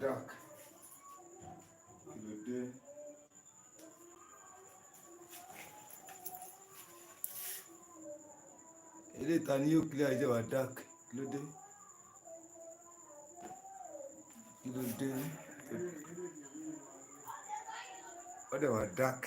dark. Kí ló dé? Ilé ìta ni yóò clear ìjọba dark. Kí ló dé? Kí ló dé? Ó dẹ̀ wá dark.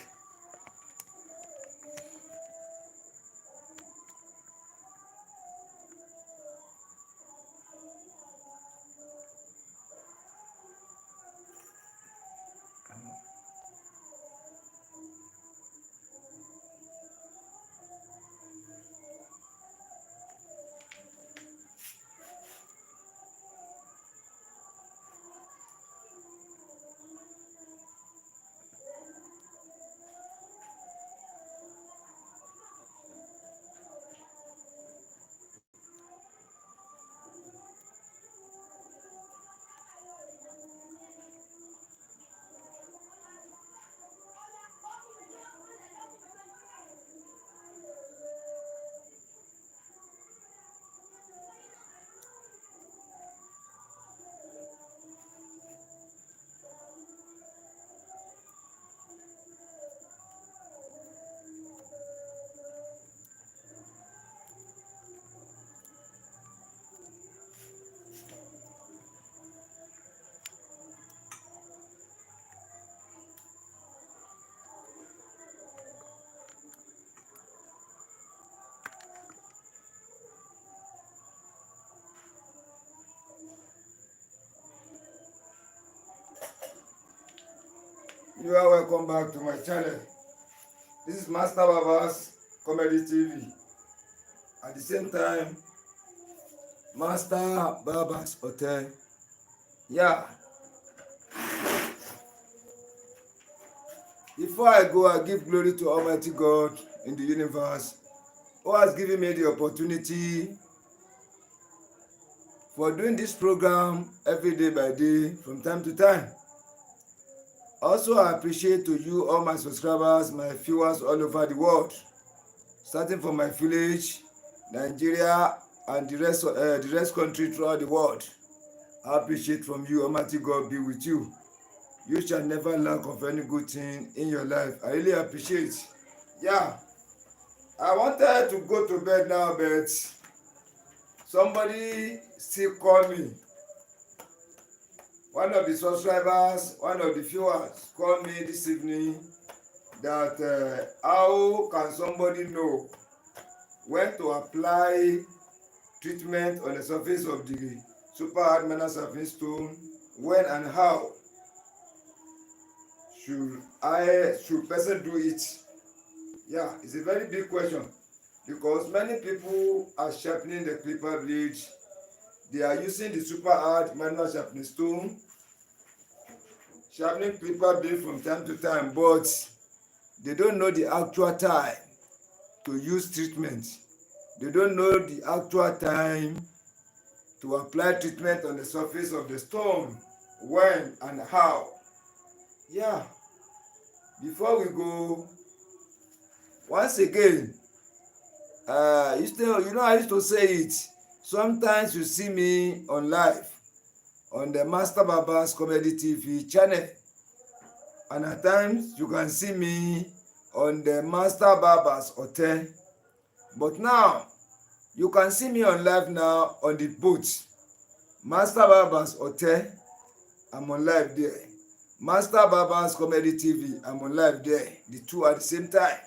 You are welcome back to my channel. This is Master Baba's Comedy TV. At the same time, Master Baba's Hotel. Yeah. Before I go, I give glory to Almighty God in the universe who has given me the opportunity for doing this program every day by day from time to time. Also, I appreciate to you, all my subscribers, my viewers all over the world, starting from my village, Nigeria, and the rest country throughout the world. I appreciate from you, Almighty God be with you. You shall never lack of any good thing in your life. I really appreciate. Yeah, I wanted to go to bed now, but somebody still called me. One of the subscribers, one of the viewers called me this evening that how can somebody know when to apply treatment on the surface of the super hard mineral surfacing stone, when and how should person do it? Yeah, it's a very big question because many people are sharpening the clipper blade. They are using the super hard mineral sharpening stone, sharpening clipper blade from time to time, but they don't know the actual time to use treatment. They don't know the actual time to apply treatment on the surface of the stone, when and how. Yeah, before we go, once again, I used to say it. Sometimes you see me on live on the Master Baba's Comedy TV channel, and at times you can see me on the Master Baba's Hotel. But now you can see me on live now on the boat. Master Baba's Hotel, I'm on live there. Master Baba's Comedy TV, I'm on live there. The two at the same time.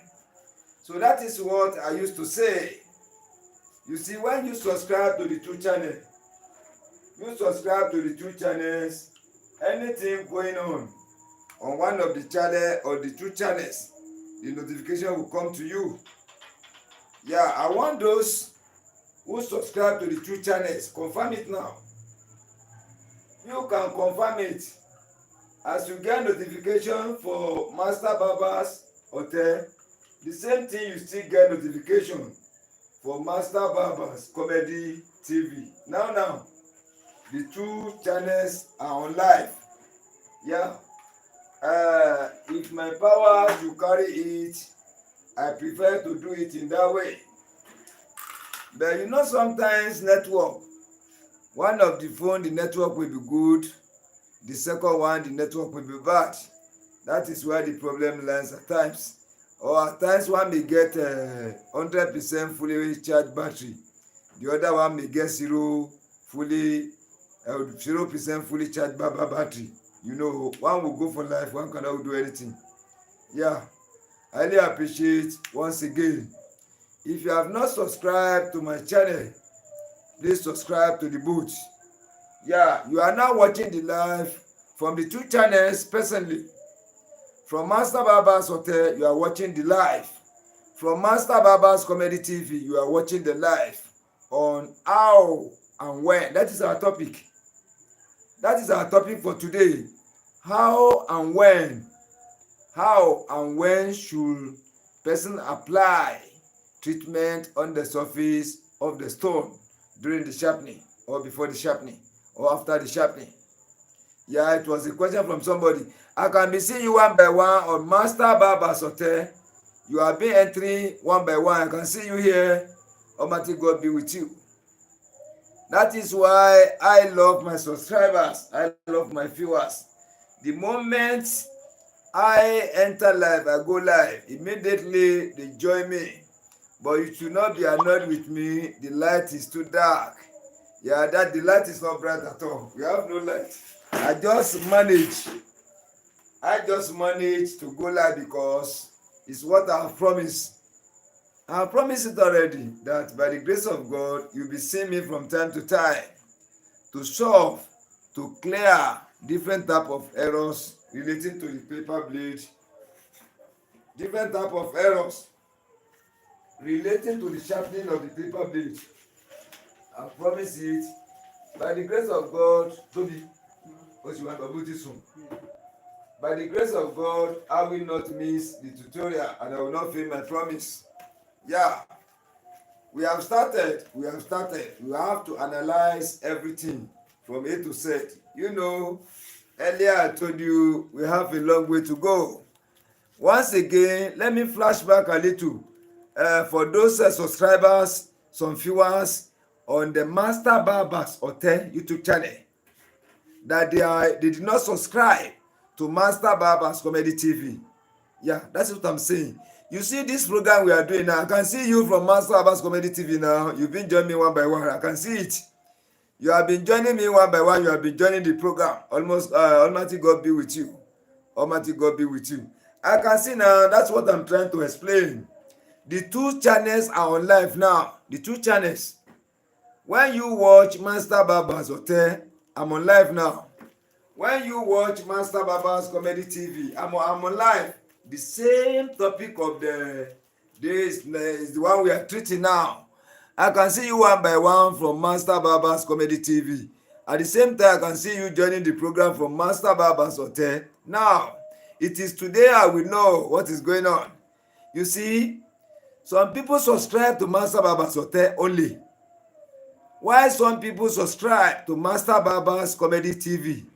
So that is what I used to say. You see, when you subscribe to the two channels, anything going on one of the channel or the two channels, the notification will come to you. Yeah, I want those who subscribe to the two channels, confirm it now. You can confirm it. As you get notification for Master Baba's Hotel, the same thing you still get notification for Master Baba's Comedy TV. Now, the two channels are on live. Yeah. If my power should carry it, I prefer to do it in that way. But sometimes network, one of the phone, the network will be good. The second one, the network will be bad. That is where the problem lies at times. Or at times one may get 100% fully charged battery. The other one may get 0% fully charged battery. You know, one will go for life, one cannot do anything. Yeah, I really appreciate once again. If you have not subscribed to my channel, please subscribe to the booth. Yeah, you are now watching the live from the two channels personally. From Master Barber's Hotel, you are watching the live. From Master Barber's Comedy TV, you are watching the live on how and when. That is our topic. That is our topic for today. How and when. How and when should person apply treatment on the surface of the stone during the sharpening or before the sharpening or after the sharpening? Yeah, it was a question from somebody. I can be seeing you one by one on Master Barber's Hotel. You have been entering one by one. I can see you here. Almighty God be with you. That is why I love my subscribers. I love my viewers. The moment I enter live, I go live. Immediately they join me. But you should not be annoyed with me. The light is too dark. Yeah, the light is not bright at all. We have no light. I just manage to go live because it's what I have promised. I have promised it already that by the grace of God, you'll be seeing me from time to time to solve, to clear different type of errors relating to the paper blade, different type of errors relating to the sharpening of the paper blade. I promise it by the grace of God. Toby, what you want about this one? By the grace of God, I will not miss the tutorial and I will not fail my promise. Yeah, we have started. We have to analyze everything from A to Z. You know, earlier I told you we have a long way to go. Once again, let me flash back a little. For those subscribers, some viewers on the Master Barber's Hotel YouTube channel, that they did not subscribe to Master Barber's Comedy TV. Yeah, that's what I'm saying. You see this program we are doing now. I can see you from Master Barber's Comedy TV now. You've been joining me one by one. I can see it. You have been joining me one by one. You have been joining the program. Almighty God be with you. Almighty God be with you. I can see now. That's what I'm trying to explain. The two channels are on live now. The two channels. When you watch Master Barber's Hotel, I'm on live now. When you watch Master Barber's Comedy TV, I'm on live. The same topic of the day is the one we are treating now. I can see you one by one from Master Barber's Comedy TV. At the same time, I can see you joining the program from Master Barber's Hotel. Now, it is today I will know what is going on. You see, some people subscribe to Master Barber's Hotel only. Why some people subscribe to Master Barber's Comedy TV?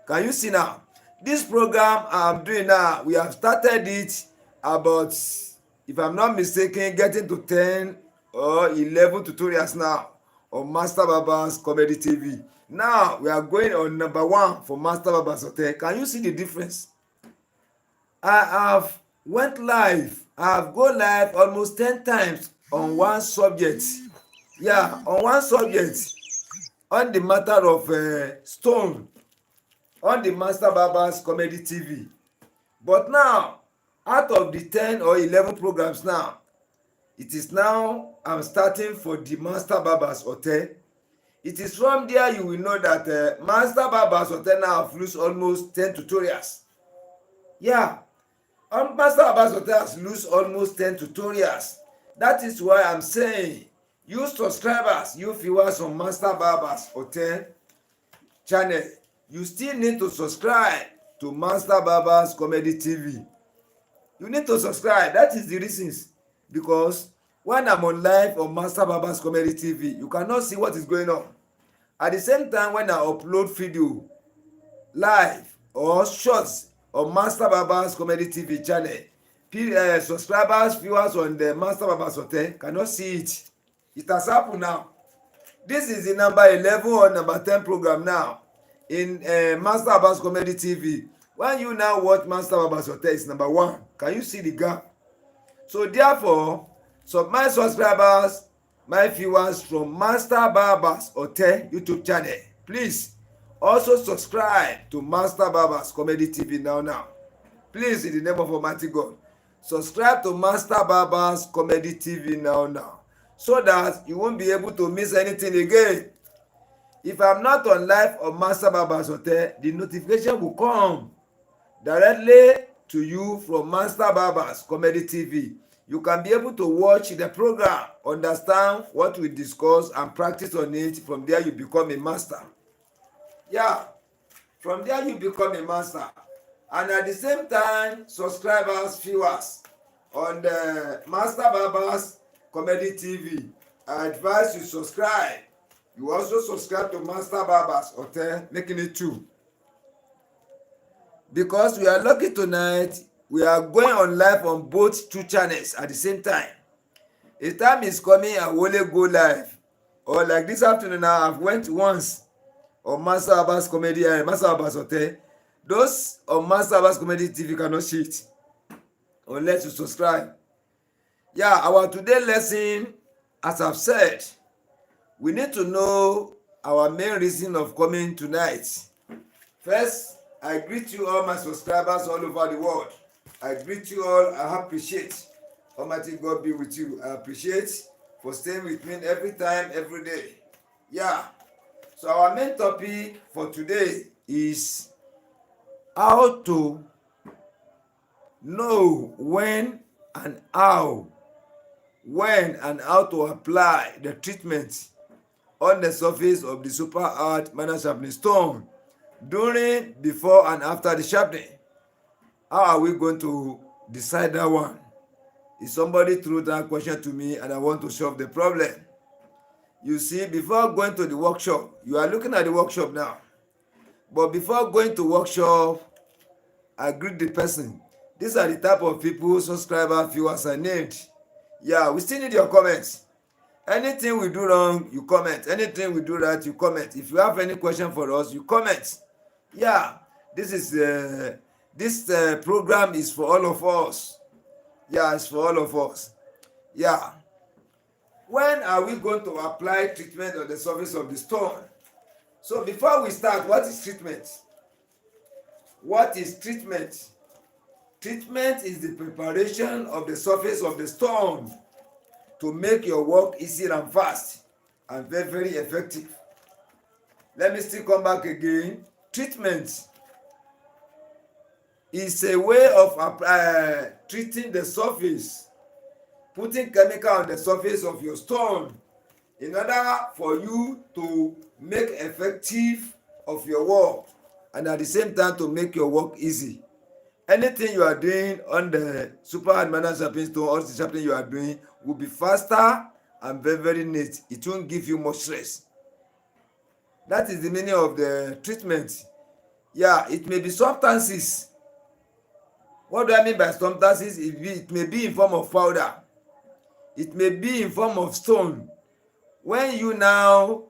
Can you see now? This program I'm doing now, we have started it about, if I'm not mistaken, getting to 10 or 11 tutorials now on Master Barber's Comedy TV. Now we are going on number 1 for Master Barber's Hotel. Can you see the difference? I have went live. I have go live almost 10 times on one subject. Yeah, on one subject. On the matter of stone. On the Master Barber's Comedy TV. But now, out of the 10 or 11 programs now, it is now I'm starting for the Master Barber's Hotel. It is from there you will know that Master Barber's Hotel now have lost almost 10 tutorials. Yeah, Master Barber's Hotel has lost almost 10 tutorials. That is why I'm saying, you subscribers, you viewers on Master Barber's Hotel channel, you still need to subscribe to Master Barber's Comedy TV. You need to subscribe. That is the reasons. Because when I'm on live on Master Barber's Comedy TV, you cannot see what is going on. At the same time, when I upload video live or shorts on Master Barber's Comedy TV channel, subscribers, viewers on the Master Barber's Hotel cannot see it. It has happened now. This is the number 11 or number 10 program now. in Master Abbas Comedy TV. When you now watch Master Abbas Hotel, it's number one. Can you see the gap? So therefore, my subscribers, my viewers from Master Abbas Hotel YouTube channel, please also subscribe to Master Abbas Comedy TV now. Please, in the name of Almighty God, subscribe to Master Abbas Comedy TV now, so that you won't be able to miss anything again. If I'm not on live on Master Abbas Hotel, the notification will come directly to you from Master Abbas Comedy TV. You can be able to watch the program, understand what we discuss, and practice on it. From there, you become a master. Yeah, from there, you become a master. And at the same time, subscribers, viewers on the Master Abbas Comedy TV, I advise you subscribe. You also subscribe to Master Abbas Hotel, making it two. Because we are lucky tonight, we are going on live on both two channels at the same time. A time is coming, I will go live. Or like this afternoon now, I've went once on Master Abbas Comedy, Master Abbas Hotel. Those on Master Abbas Comedy TV cannot see it unless you subscribe. Yeah, our today lesson, as I've said, we need to know our main reason of coming tonight. First, I greet you all my subscribers all over the world. I greet you all. I appreciate. Almighty God be with you. I appreciate for staying with me every time, every day. Yeah. So our main topic for today is how to know when and how to apply the treatment on the surface of the super hard minor sharpening stone during, before, and after the sharpening. How are we going to decide that one? If somebody threw that question to me and I want to solve the problem. You see, before going to the workshop, you are looking at the workshop now. But before going to workshop, I greet the person. These are the type of people, subscribers, viewers I need. Yeah, we still need your comments. Anything we do wrong, you comment. Anything we do right, you comment. If you have any question for us, you comment. Yeah, this program is for all of us. Yeah, it's for all of us. Yeah. When are we going to apply treatment on the surface of the stone? So before we start, what is treatment? What is treatment? Treatment is the preparation of the surface of the stone to make your work easy and fast and very, very effective. Let me still come back again. Treatment is a way of treating the surface, putting chemical on the surface of your stone in order for you to make effective of your work and at the same time to make your work easy. Anything you are doing on the super hard minor sharpening stone or the sharpening you are doing will be faster and very, very neat. It won't give you much stress. That is the meaning of the treatment. Yeah, it may be substances. What do I mean by substances? It may be in form of powder. It may be in form of stone. When you now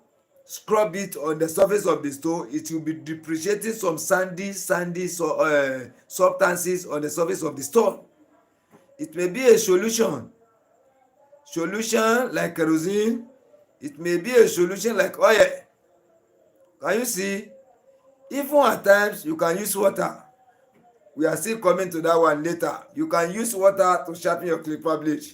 scrub it on the surface of the stone, it will be depreciating some sandy substances on the surface of the stone. It may be a solution like kerosene. It may be a solution like oil. Can you see? Even at times, you can use water. We are still coming to that one later. You can use water to sharpen your clipper blade.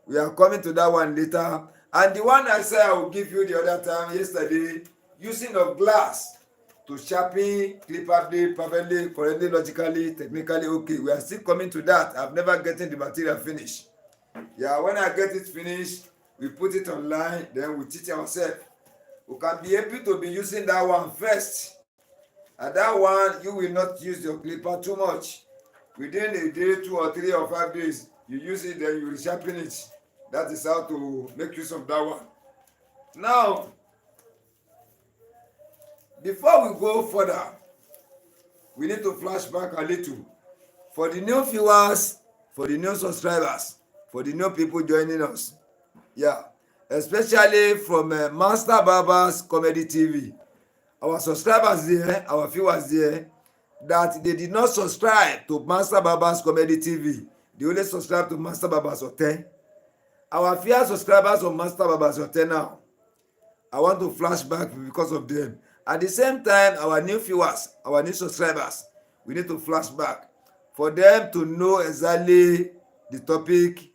We are coming to that one later. And the one I said I will give you the other time yesterday, using of glass to sharpen clipper blade perfectly, correctly, logically, technically, okay. We are still coming to that. I've never gotten the material finished. Yeah, when I get it finished, we put it online, then we teach ourselves. We can be able to be using that one first. And that one, you will not use your clipper too much. Within a day, 2 or 3 or 5 days, you use it, then you will sharpen it. That is how to make use of that one. Now, before we go further, we need to flash back a little. For the new viewers, for the new subscribers, for the new people joining us, yeah, especially from Master Abbas Comedy TV. our subscribers there, our viewers there, that they did not subscribe to Master Barber's Comedy TV. They only subscribe to Master Barber's Hotel. Our few subscribers of Master Barber's Hotel now, I want to flash back because of them. At the same time, our new viewers, our new subscribers, we need to flash back for them to know exactly the topic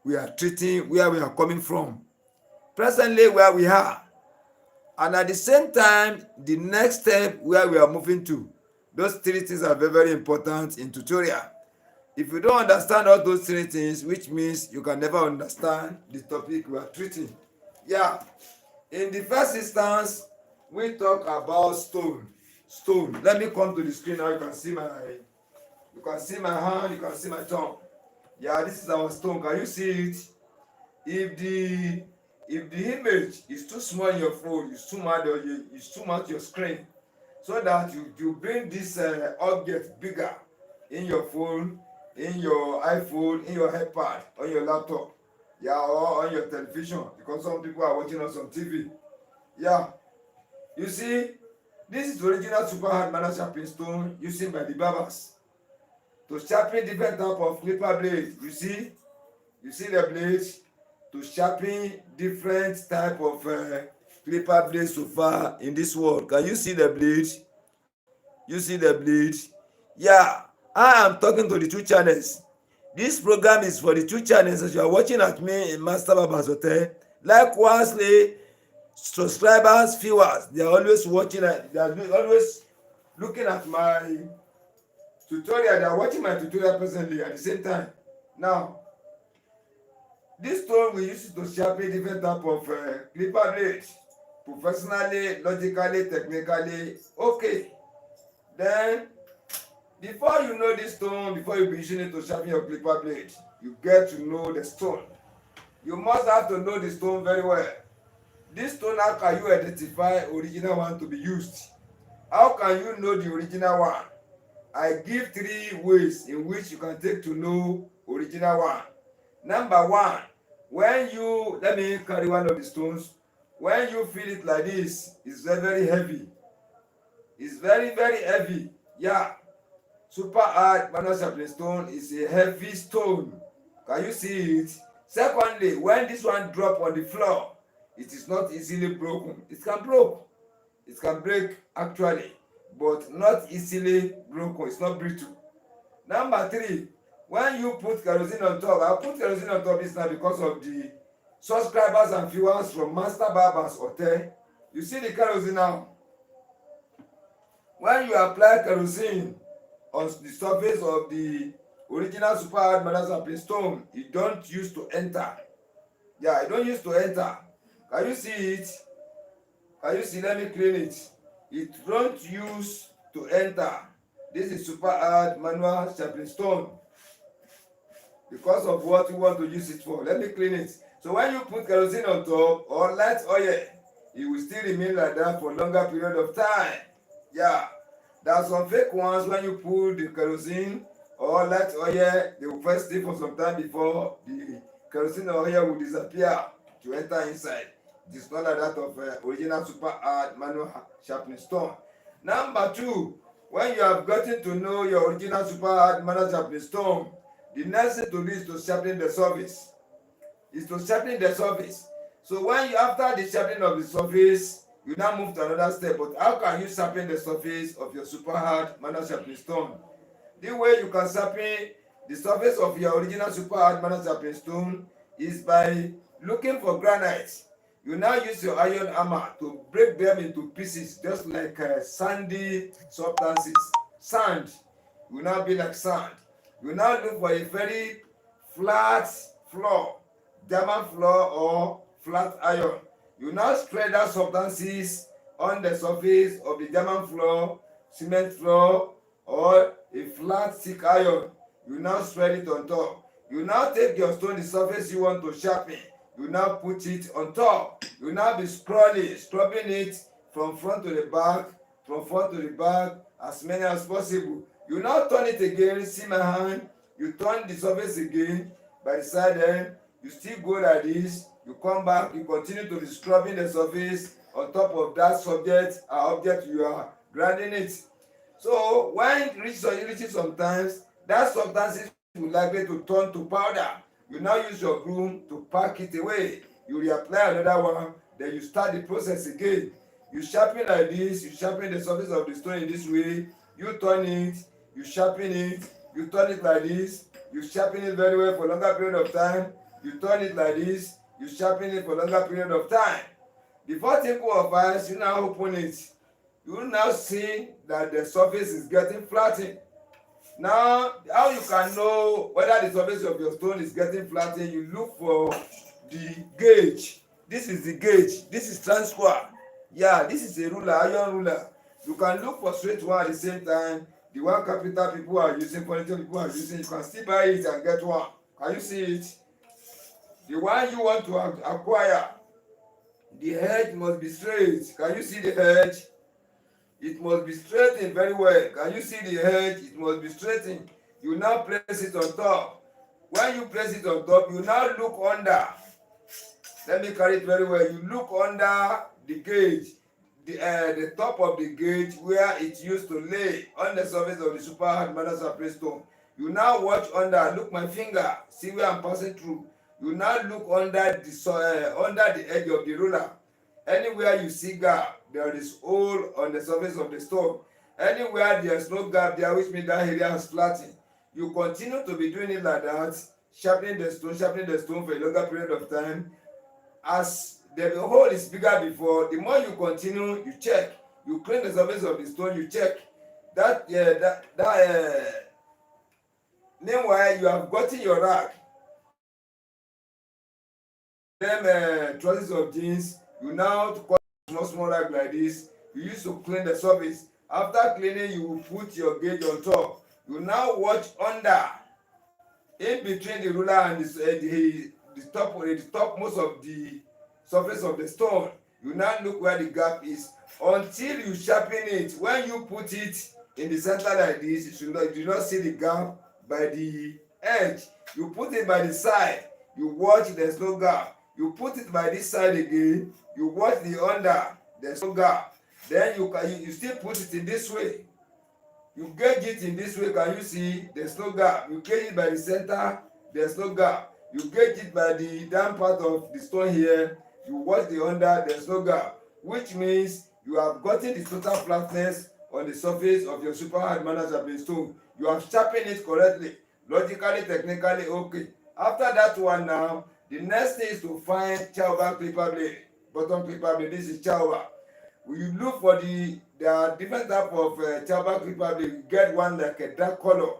we are treating, where we are coming from, presently where we are, and at the same time, the next step where we are moving to. Those three things are very, very important in tutorial. If you don't understand all those three things, which means you can never understand the topic we are treating. Yeah. In the first instance, we talk about stone. Stone. Let me come to the screen now. You can see my hand, you can see my tongue. Yeah, this is our stone. Can you see it? If the image is too small in your phone, you zoom out your screen, so that you bring this object bigger in your phone, in your iPhone, in your iPad, on your laptop, yeah, or on your television, because some people are watching us on TV. Yeah, you see, this is the original super hard manual sharpening stone used by the barbers to sharpen different type of clipper blades. You see the blades to sharpen different type of clipper blades so far in this world. Can you see the blade? You see the blade? Yeah, I am talking to the two channels. This program is for the two channels that you are watching at me in Master Barber's Hotel. Likewise, subscribers, viewers, they are always watching, they are always looking at my tutorial. They are watching my tutorial presently at the same time. Now, this stone we use it to sharpen different type of clipper blades, professionally, logically, technically. Okay, then before you know this stone, before you be using it to sharpen your clipper blade, you get to know the stone. You must have to know the stone very well. This stone, how can you identify original one to be used? How can you know the original one? I give 3 ways in which you can take to know original one. Number 1, let me carry one of the stones. When you feel it like this, it's very, very heavy. It's very, very heavy. Yeah. Super hard manual sharpening stone is a heavy stone. Can you see it? Secondly, when this one drop on the floor, it is not easily broken. It can break actually, but not easily broken. It's not brittle. Number 3, when you put kerosene on top, I put kerosene on top this now because of the subscribers and viewers from Master Barber's Hotel. You see the kerosene now. When you apply kerosene on the surface of the original super hard manual sharpening stone, it don't use to enter. Yeah, it don't use to enter. Can you see it? Can you see? Let me clean it. It don't use to enter. This is super hard manual sharpening stone because of what you want to use it for. Let me clean it. So when you put kerosene on top or light oil, it will still remain like that for a longer period of time. Yeah. There are some fake ones. When you put the kerosene or light oil, they will first stay for some time before the kerosene oil will disappear to enter inside. It is not like that of original super hard manual sharpening stone. Number 2, when you have gotten to know your original super hard manual sharpening stone, the next thing to do is to sharpen the surface. So when you, after the sharpening of the surface, you now move to another step. But how can you sharpen the surface of your super hard manual sharpening stone? The way you can sharpen the surface of your original super hard manual sharpening stone is by looking for granite. You now use your iron hammer to break them into pieces, just like sandy substances. Sand will now be like sand. You now look for a very flat floor, diamond floor or flat iron. You now spread out substances on the surface of the diamond floor, cement floor, or a flat thick iron. You now spread it on top. You now take your stone, the surface you want to sharpen. You now put it on top. You now be scrubbing it from front to the back, as many as possible. You now turn it again. See my hand? You turn the surface again by the side end. You still go like this. You come back. You continue to be scrubbing the surface on top of that subject or object you are grinding it. So when it reaches sometimes, that substances will likely to turn to powder. You now use your broom to pack it away. You reapply another one, then you start the process again. You sharpen like this, you sharpen the surface of the stone in this way, you turn it, you sharpen it, you turn it like this, you sharpen it very well for longer period of time, you turn it like this, you sharpen it for longer period of time. Before table of ice, you now open it. You will now see that the surface is getting flattened. Now, how you can know whether the surface of your stone is getting flattened, you look for the gauge. This is the gauge. This is transfer. Yeah, this is a ruler, iron ruler. You can look for straight one at the same time. The one capital people are using, furniture people are using, you can still buy it and get one. Can you see it? The one you want to acquire, the edge must be straight. Can you see the edge? It must be straightened very well. Can you see the edge? It must be straightened. You now place it on top. When you place it on top, you now look under. Let me carry it very well. You look under the gauge, the top of the gauge where it used to lay on the surface of the super hard metal surface stone. You now watch under. Look my finger. See where I'm passing through. You now look under the edge of the ruler. Anywhere you see gap, there is hole on the surface of the stone. Anywhere there is no gap there, which means that area is flattened. You continue to be doing it like that, sharpening the stone for a longer period of time. As the hole is bigger before, the more you continue, you check. You clean the surface of the stone, you check. Meanwhile, you have gotten your rack. Them trousers of jeans, you now cut small rag like this. You used to clean the surface. After cleaning, you will put your gauge on top. You now watch under, in between the ruler and the topmost of the surface of the stone. You now look where the gap is until you sharpen it. When you put it in the center like this, you do not see the gap by the edge. You put it by the side. You watch, there's no gap. You put it by this side again. You watch the under, there's no gap. Then you still put it in this way. You gauge it in this way. Can you see? There's no gap. You gauge it by the center. There's no gap. You gauge it by the down part of the stone here. You watch the under. There's no gap. Which means you have gotten the total flatness on the surface of your super hard metal sharpening stone. You have sharpened it correctly, logically, technically, okay. After that one now, the next thing is to find chowbar clipper blade, bottom clipper blade. This is chowbar. You look for there are different type of chowbar clipper blade. You get one like a dark color.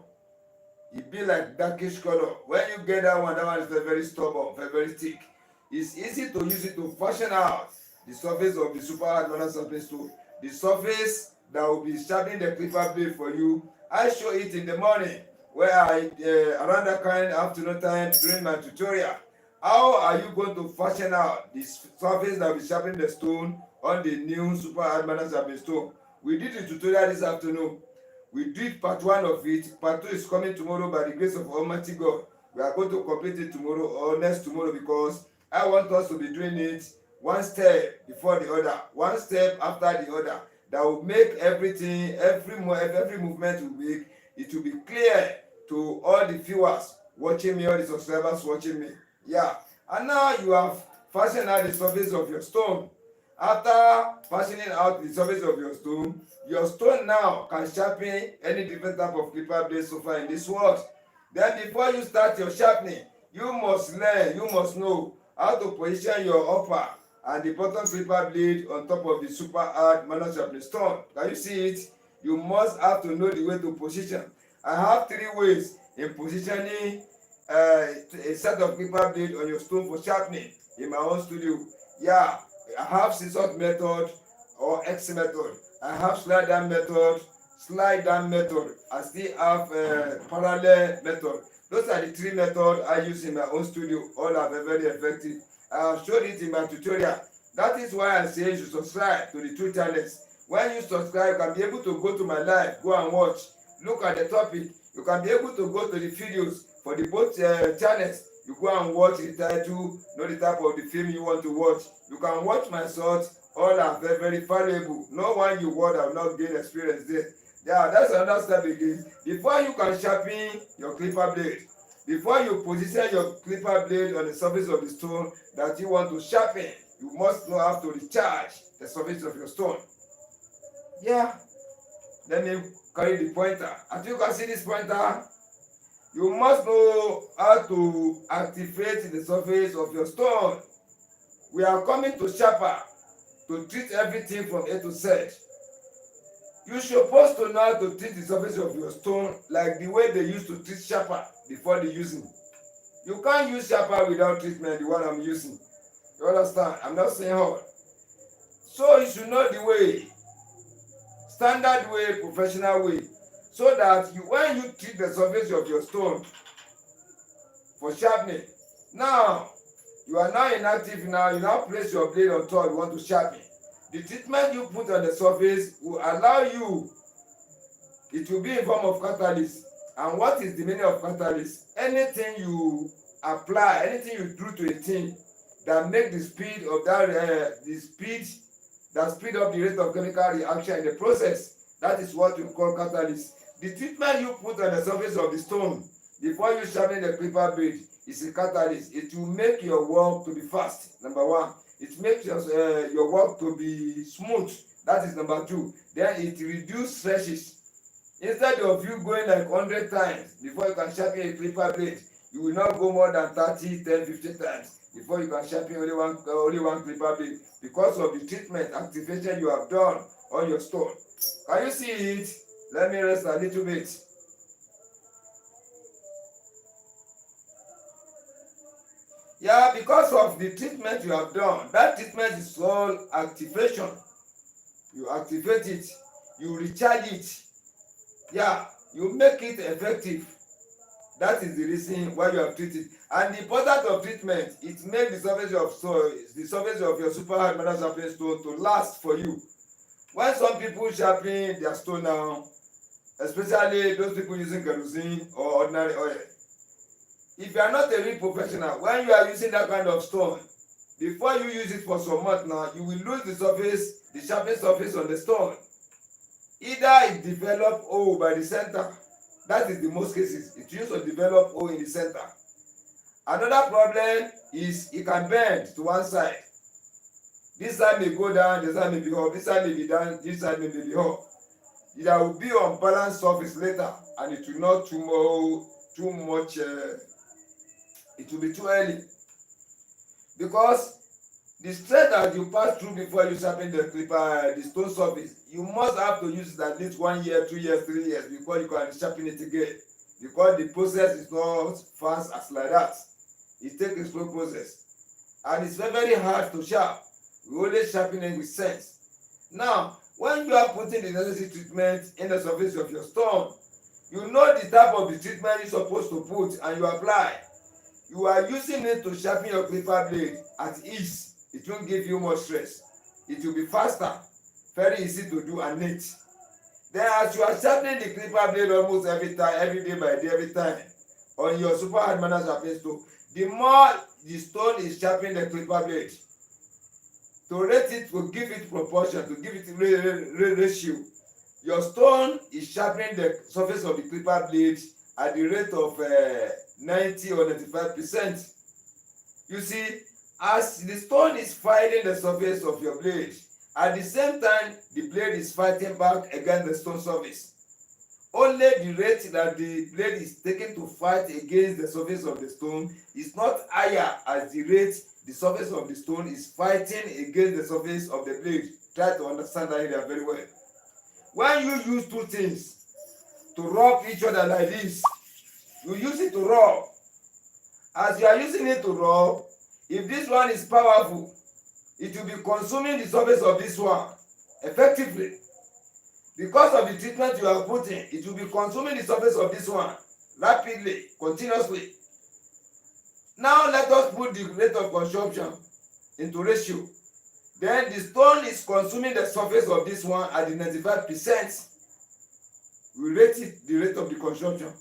It be like darkish color. When you get that one is very stubborn, very thick. It's easy to use it to fashion out the surface of the super hard metal surface stone. The surface that will be sharpening the clipper blade for you. I show it in the morning where around that kind of afternoon time during my tutorial. How are you going to fashion out this surface that will be sharpening the stone on the new super hard metal sharpening stone? We did the tutorial this afternoon. We did part 1 of it. Part 2 is coming tomorrow by the grace of Almighty God. We are going to complete it tomorrow or next tomorrow because I want us to be doing it one step before the other, one step after the other. That will make everything, every movement will make, it will be clear to all the viewers watching me, all the subscribers watching me. Yeah. And now you have fashioned out the surface of your stone. After fashioning out the surface of your stone now can sharpen any different type of clipper blade so far in this world. Then before you start your sharpening, you must learn, you must know how to position your upper and the bottom clipper blade on top of the super hard metal sharpening stone. Can you see it? You must have to know the way to position. I have 3 ways in positioning a set of clipper blade on your stone for sharpening in my own studio. Yeah, I have scissors method or X method. I have slide down method. I still have parallel method. Those are the 3 methods I use in my own studio. All are very effective. I have showed it in my tutorial. That is why I say you should subscribe to the 2 channels. When you subscribe, you can be able to go to my live, go and watch. Look at the topic. You can be able to go to the videos for the both channels. You go and watch the title, know the type of the film you want to watch. You can watch my shorts All are very, very valuable. No one you want will not gain experience there. Yeah, that's another step again. Before you can sharpen your clipper blade, before you position your clipper blade on the surface of the stone that you want to sharpen, you must know how to recharge the surface of your stone. Yeah, let me carry the pointer. As you can see this pointer, you must know how to activate the surface of your stone. We are coming to sharper to treat everything from A to Z. You're supposed to know how to treat the surface of your stone like the way they used to treat sharper before the using. You can't use sharper without treatment, the one I'm using. You understand? I'm not saying hard. So you should know the way, standard way, professional way, so that when you treat the surface of your stone for sharpening, now you are now inactive now, you now place your blade on top, you want to sharpen. The treatment you put on the surface will allow you, it will be in form of catalyst. And what is the meaning of catalyst? Anything you apply, anything you do to a thing that make the speed of that, that speed up the rate of chemical reaction in the process, that is what you call catalyst. The treatment you put on the surface of the stone before you sharpen the clipper blade is a catalyst. It will make your work to be fast, number one. It makes your work to be smooth. That is number two. Then it reduces stretches. Instead of you going like 100 times before you can sharpen a clipper blade, you will not go more than 30, 10, 15 times before you can sharpen only one clipper blade because of the treatment activation you have done on your stone. Can you see it? Let me rest a little bit. Yeah, because of the treatment you have done, that treatment is called activation. You activate it, you recharge it. Yeah, you make it effective. That is the reason why you have treated. And the importance of treatment, it makes the surface of your super hard metal sharpening stone to last for you. When some people sharpen their stone now, especially those people using kerosene or ordinary oil, if you are not a real professional, when you are using that kind of stone, before you use it for some months now, you will lose the sharpening surface on the stone. Either it develop hole by the center, that is the most cases, it used to develop hole in the center. Another problem is it can bend to one side. This side may go down, this side may be up, this side may be down, this side may be up. There will be unbalanced surface later, and it will not too much. It will be too early, because the strength that you pass through before you sharpen the stone surface, you must have to use it at least 1 year, 2 years, 3 years before you can sharpen it again, because the process is not fast as like that. It takes a slow process, and it's very, very hard to sharp. We only sharpen it with sense. Now, when you are putting the necessary treatment in the surface of your stone, you know the type of the treatment you're supposed to put and you apply. You are using it to sharpen your clipper blade at ease. It won't give you much stress. It will be faster, very easy to do and neat. Then as you are sharpening the clipper blade almost every time, every day by day, every time, on your super hard metal sharpening stone, the more the stone is sharpening the clipper blade, to rate it, to give it proportion, to give it ratio, your stone is sharpening the surface of the clipper blade at the rate of 90 or 95%. You see, as the stone is fighting the surface of your blade, at the same time the blade is fighting back against the stone surface. Only the rate that the blade is taking to fight against the surface of the stone is not higher as the rate the surface of the stone is fighting against the surface of the blade. Try to understand that area very well. When you use two things to rub each other like this, you use it to rub. As you are using it to rub, if this one is powerful, it will be consuming the surface of this one effectively. Because of the treatment you are putting, it will be consuming the surface of this one rapidly, continuously. Now let us put the rate of consumption into ratio. Then the stone is consuming the surface of this one at the 95%. We rate it the rate of the consumption.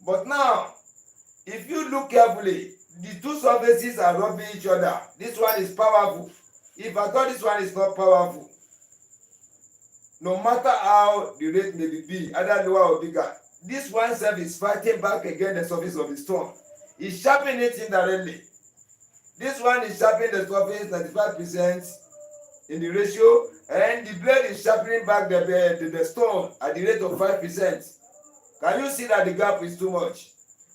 But now, if you look carefully, the two surfaces are rubbing each other. This one is powerful. If I thought this one is not powerful, no matter how the rate may be, either lower or bigger, this one self is fighting back against the surface of the stone. It's sharpening it indirectly. This one is sharpening the surface 95% in the ratio, and the blade is sharpening back the stone at the rate of 5%. Can you see that the gap is too much?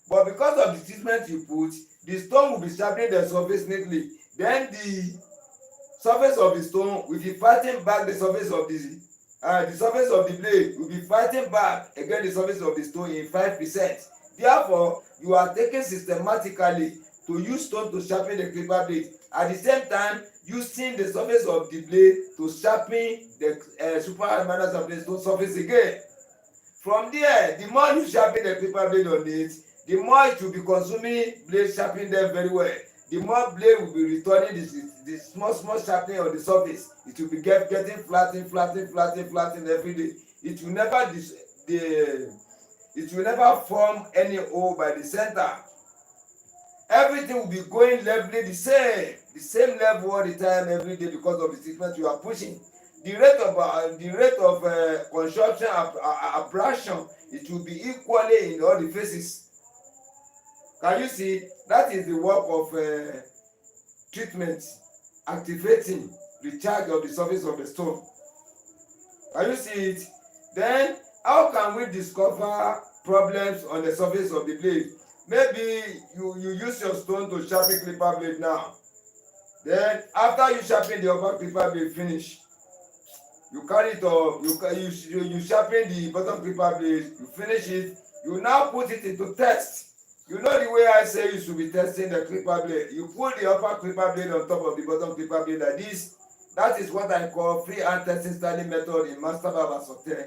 But because of the treatment you put, the stone will be sharpening the surface neatly. Then the surface of the stone will be fighting back the surface of the blade will be fighting back against the surface of the stone in 5%. Therefore, you are taking systematically to use stone to sharpen the clipper blade. At the same time, using the surface of the blade to sharpen the super minor of the stone surface again. From there, the more you sharpen the clipper blade on it, the more it will be consuming blade sharpening them very well. The more blade will be returning the small sharpening on the surface. It will be getting flattened every day. It will never form any hole by the center. Everything will be going levelly the same level all the time every day because of the treatment you are pushing. The rate of construction abrasion, it will be equally in all the phases. Can you see? That is the work of treatment, activating the charge of the surface of the stone. Can you see it? Then, how can we discover problems on the surface of the blade? Maybe you use your stone to sharpen clipper blade now. Then, after you sharpen the upper clipper blade finish, you carry it up, you sharpen the bottom clipper blade, you finish it, you now put it into test. You know the way I say you should be testing the clipper blade. You put the upper clipper blade on top of the bottom clipper blade like this. That is what I call freehand testing styling method in Master Barber Hotel.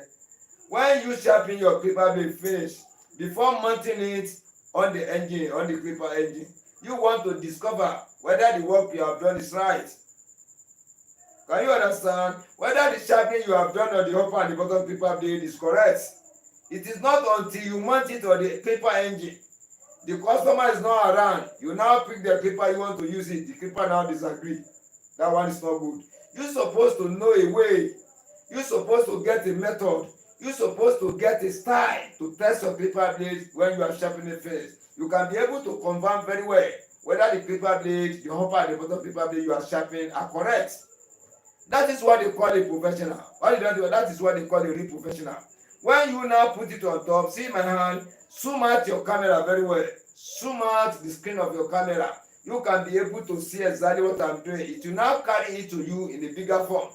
When you sharpen your clipper blade finish, before mounting it on the engine, on the clipper engine, you want to discover whether the work you have done is right. Can you understand? Whether the sharpening you have done on the upper and the bottom clipper blade is correct. It is not until you mount it on the clipper engine, the customer is not around, you now pick the clipper you want to use it, the clipper now disagree. That one is not good. You're supposed to know a way. You're supposed to get a method. You're supposed to get a style to test your clipper blade when you are sharpening first. You can be able to confirm very well whether the clipper blade, the upper and the bottom clipper blade you are sharpening are correct. That is what they call a professional. That is what they call a real professional. When you now put it on top, see my hand, zoom out your camera very well. Zoom out the screen of your camera. You can be able to see exactly what I'm doing. It will now carry it to you in a bigger form.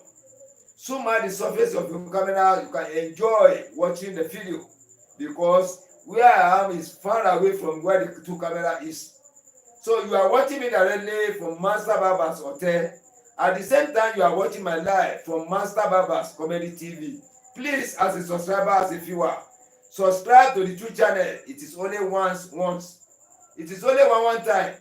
Zoom out the surface of your camera. You can enjoy watching the video because where I am is far away from where the two camera is. So you are watching me directly from Master Barbers Hotel. At the same time, you are watching my live from Master Barbers Comedy TV. Please, as a subscriber, as a viewer, subscribe to the two channel. It is only once. It is only one time.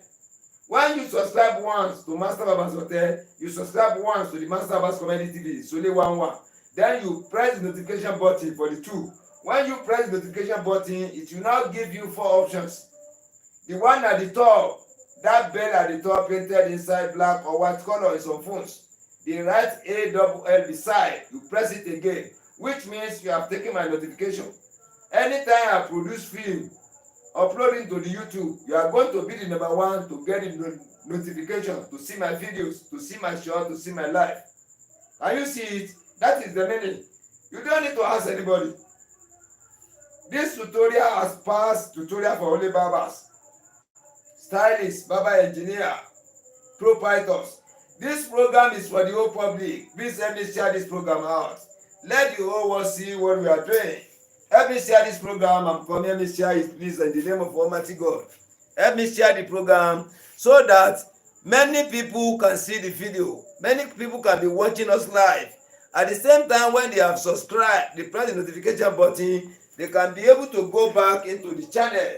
When you subscribe once to Master Barbers Hotel, you subscribe once to the Master Barbers Comedy TV. It's only one. Then you press the notification button for the two. When you press the notification button, it will now give you 4 options. The one at the top, that bell at the top painted inside black or white color is on phones. The right ALL beside, you press it again, which means you have taken my notification. Anytime I produce film, uploading to the YouTube, you are going to be the number 1 to get the notification, to see my videos, to see my short, to see my live. Can you see it? That is the meaning. You don't need to ask anybody. This tutorial has passed tutorial for only barbers, stylists, barber engineer, proprietors. This program is for the whole public. Please help me share this program out. Let the whole world see what we are doing. Help me share this program. I'm coming. Help me share it, please, in the name of Almighty God. Help me share the program so that many people can see the video. Many people can be watching us live. At the same time, when they have subscribed, they press the notification button, they can be able to go back into the channel.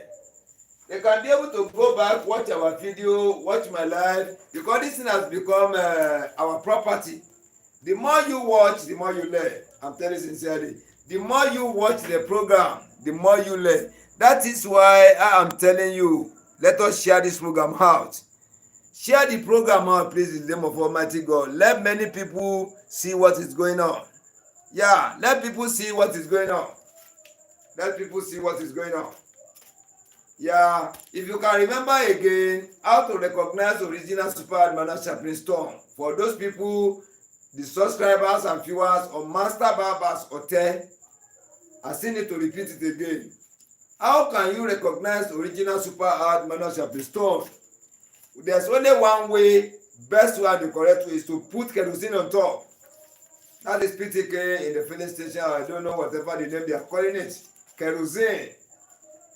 They can be able to go back, watch our video, watch my live, because this thing has become our property. The more you watch, the more you learn. I'm telling you sincerely. The more you watch the program, the more you learn. That is why I am telling you, let us share this program out. Share the program out, please, in the name of Almighty God. Let many people see what is going on. Yeah, let people see what is going on. Let people see what is going on. Yeah, if you can remember again how to recognize original super admiral sharpening stone. For those people, the subscribers and viewers on Master Barbers Hotel, I still need to repeat it again. How can you recognize original super hard manual sharpening stone? There's only one way, best way and the correct way is to put kerosene on top. That is PTK in the filling station. I don't know whatever the name they are calling it. Kerosene.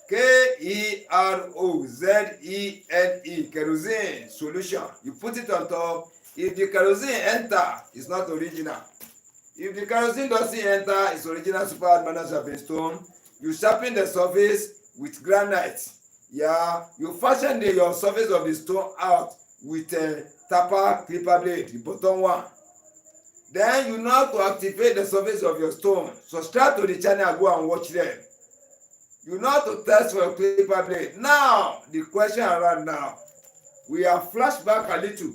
Kerosene. Kerosene solution. You put it on top. If the kerosene enter, it's not original. If the kerosene doesn't enter, it's original super hard manual sharpening stone. You sharpen the surface with granite. Yeah, you fashion your surface of the stone out with a tapper clipper blade, the bottom one. Then you know how to activate the surface of your stone. Subscribe to the channel and go and watch them. You know how to test for your clipper blade. Now, the question around now, we have flashback a little.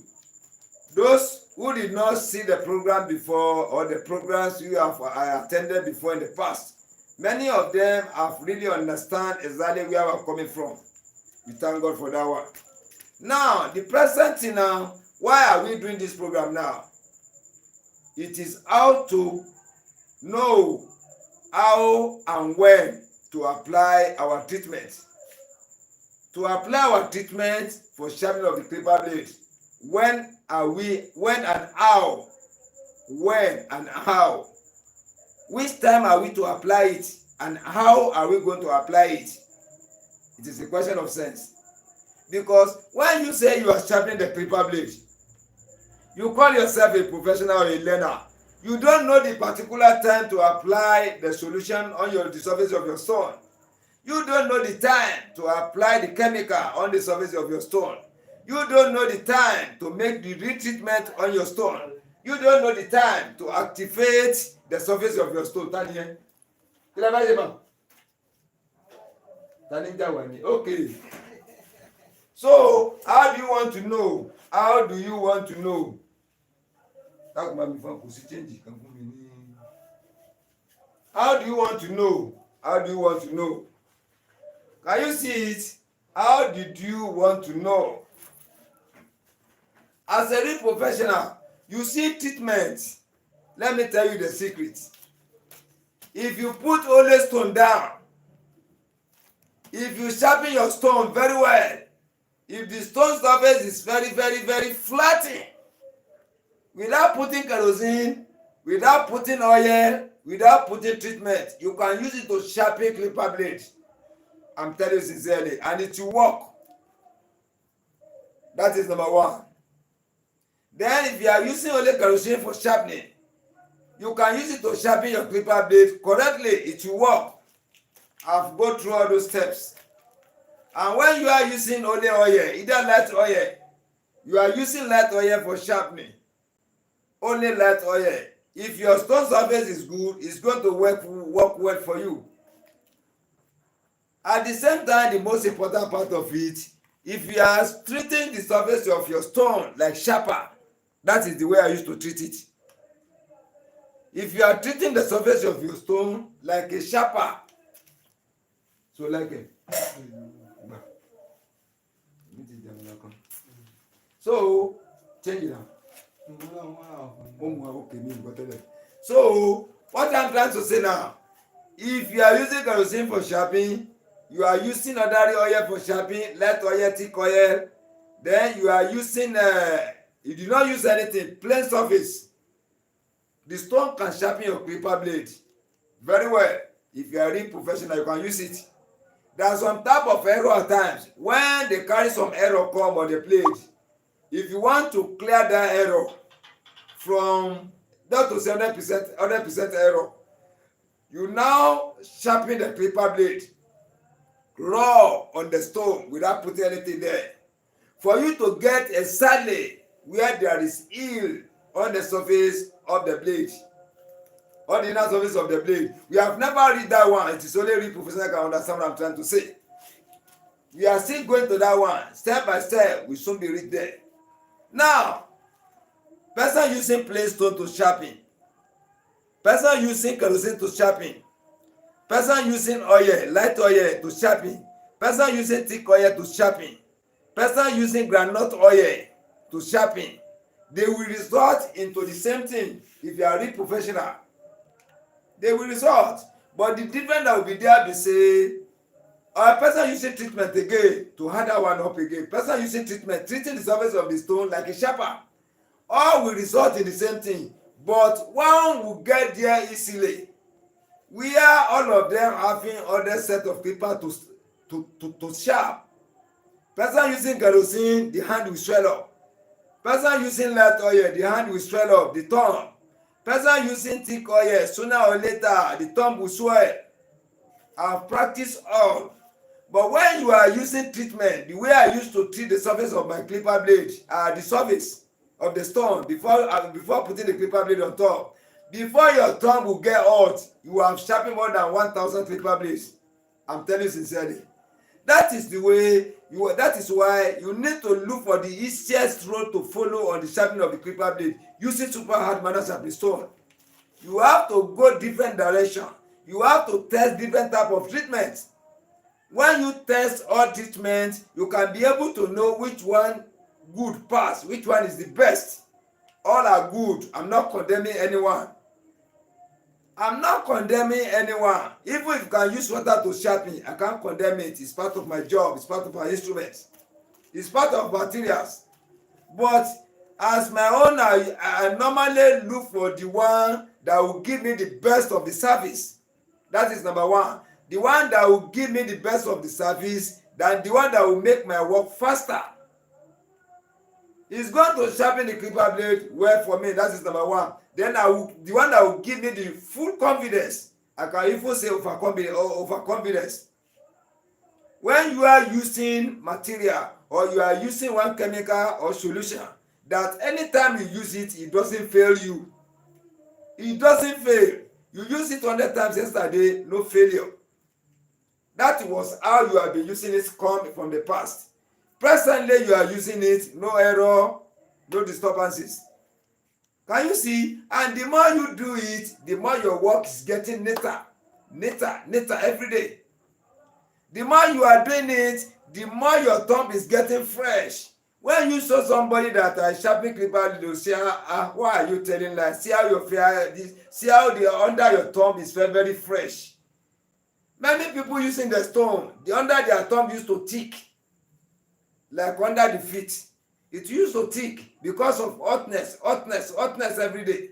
Those who did not see the program before or the programs you have attended before in the past, many of them have really understand exactly where we're coming from. We thank God for that one. Now, the present thing now, why are we doing this program now? It is how to know how and when to apply our treatment. To apply our treatment for sharpening of the clipper blade. When and how? When and how? Which time are we to apply it and how are we going to apply it? It is a question of sense. Because when you say you are sharpening the clipper blade, you call yourself a professional or a learner. You don't know the particular time to apply the solution on the surface of your stone. You don't know the time to apply the chemical on the surface of your stone. You don't know the time to make the retreatment on your stone. You don't know the time to activate the surface of your stone. Okay. So, how do you want to know? How do you want to know? How do you want to know? How do you want to know? Can you see it? How did you want to know? As a real professional, you see treatment. Let me tell you the secret. If you put only stone down, if you sharpen your stone very well, if the stone surface is very, very, very flattened, without putting kerosene, without putting oil, without putting treatment, you can use it to sharpen clipper blade. I'm telling you sincerely, and it will work. That is number one. Then if you are using only kerosene for sharpening, you can use it to sharpen your clipper blade correctly. It will work. I've gone through all those steps. And when you are using only oil, either light oil, you are using light oil for sharpening. Only light oil. If your stone surface is good, it's going to work well for you. At the same time, the most important part of it, if you are treating the surface of your stone like sharper, that is the way I used to treat it. If you are treating the surface of your stone like a sharper, so like a so change it now. So what I'm trying to say now, if you are using kerosene for sharpening, you are using ordinary oil for sharpening, light oil, thick oil, then you are using you do not use anything, plain surface. The stone can sharpen your clipper blade very well. If you are a real professional, you can use it. There are some type of error at times when they carry some error come on the blade. If you want to clear that error from not to say 100% error, you now sharpen the clipper blade raw on the stone without putting anything there. For you to get exactly where there is heel on the surface of the blade, on the inner surface of the blade. We have never read that one. It is only real professional can understand what I'm trying to say. We are still going to that one. Step by step, we soon be read there. Now, person using plain stone to sharpen, person using kerosene to sharpen, person using oil, light oil to sharpen, person using thick oil to sharpen, person using groundnut oil to sharpen, they will result into the same thing. If you are real professional, they will result, but the difference that will be there be say person using treatment again to hand that one up again, person using treatment treating the surface of the stone like a sharper, all will result in the same thing, but one will get there easily where all of them having other set of clipper to sharp. Person using kerosene, the hand will swell up. Person using light oil, the hand will swell up, the thumb. Person using thick oil, sooner or later the thumb will swell. I've practiced all. But when you are using treatment, the way I used to treat the surface of my clipper blade, the surface of the stone before putting the clipper blade on top, before your thumb will get hot, you have sharpened more than 1,000 clipper blades. I'm telling you sincerely. That is the way that is why you need to look for the easiest road to follow on the sharpening of the clipper blade using super hard manner sharpening stone. You have to go different direction. You have to test different type of treatments. When you test all treatments, you can be able to know which one good pass, which one is the best. All are good. I'm not condemning anyone. I'm not condemning anyone. Even if you can use water to sharpen, I can't condemn it. It's part of my job. It's part of my instruments. It's part of materials. But as my own, I normally look for the one that will give me the best of the service. That is number one. The one that will give me the best of the service, than the one that will make my work faster. It's going to sharpen the clipper blade well for me. That is number one. Then the one that will give me the full confidence. I can even say overconfidence. When you are using material or you are using one chemical or solution, that anytime you use it, it doesn't fail you. It doesn't fail. You use it 100 times yesterday, no failure. That was how you have been using it from the past. Presently, you are using it, no error, no disturbances. Can you see? And the more you do it, the more your work is getting neater every day. The more you are doing it, the more your thumb is getting fresh. When you saw somebody that is sharpening clipper, they will say, why are you telling lies? See how see how the under your thumb is very, very fresh. Many people using the stone, the under their thumb used to tick, like under the feet. It used to tick because of hotness every day.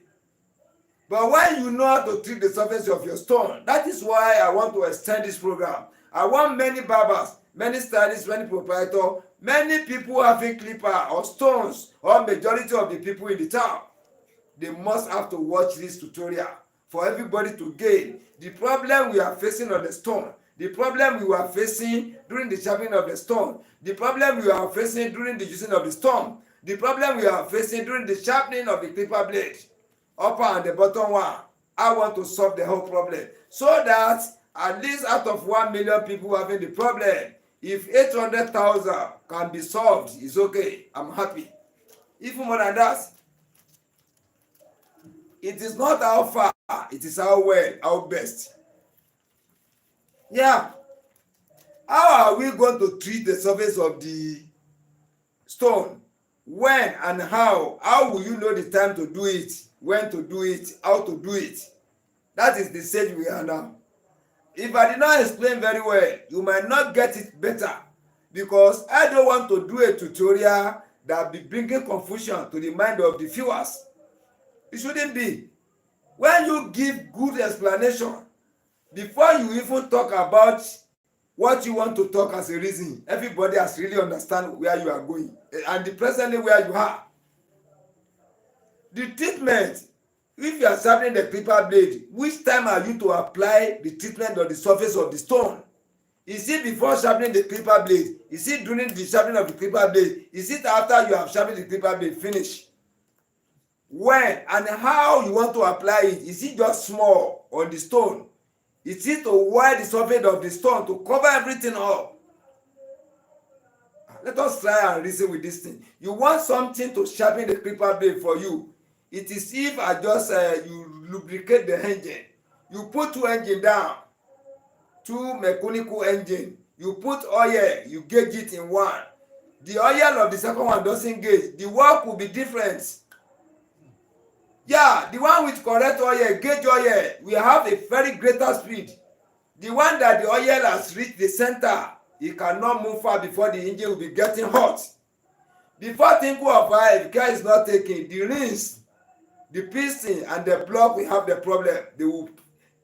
But when you know how to treat the surface of your stone, that is why I want to extend this program. I want many barbers, many stylists, many proprietors, many people having clipper or stones, or majority of the people in the town. They must have to watch this tutorial for everybody to gain. The problem we are facing on the stone, the problem we were facing during the sharpening of the stone, the problem we are facing during the using of the stone, the problem we are facing during the sharpening of the clipper blade, upper and the bottom one, I want to solve the whole problem so that at least out of 1 million people having the problem, if 800,000 can be solved, it's okay. I'm happy. Even more than that, it is not how far, it is how well, how best. Yeah. How are we going to treat the surface of the stone? When and how? How will you know the time to do it? When to do it? How to do it? That is the stage we are now. If I did not explain very well, you might not get it better, because I don't want to do a tutorial that be bringing confusion to the mind of the viewers. It shouldn't be. When you give good explanation, before you even talk about what you want to talk as a reason, everybody has really understand where you are going and the presently where you are. The treatment, if you are sharpening the clipper blade, which time are you to apply the treatment on the surface of the stone? Is it before sharpening the clipper blade? Is it during the sharpening of the clipper blade? Is it after you have sharpened the clipper blade finish? When and how you want to apply it? Is it just small on the stone? Is it to wide the surface of the stone to cover everything up? Let us try and reason with this thing. You want something to sharpen the clipper blade for you. It is if I just you lubricate the engine. You put two engine down, two mechanical engine. You put oil, you gauge it in one. The oil of the second one doesn't gauge. The work will be different. Yeah, the one with correct oil, gauge oil, we have a very greater speed. The one that the oil has reached the center, it cannot move far before the engine will be getting hot. Before things go off, if care is not taken, the rings, the piston and the block will have the problem. They will,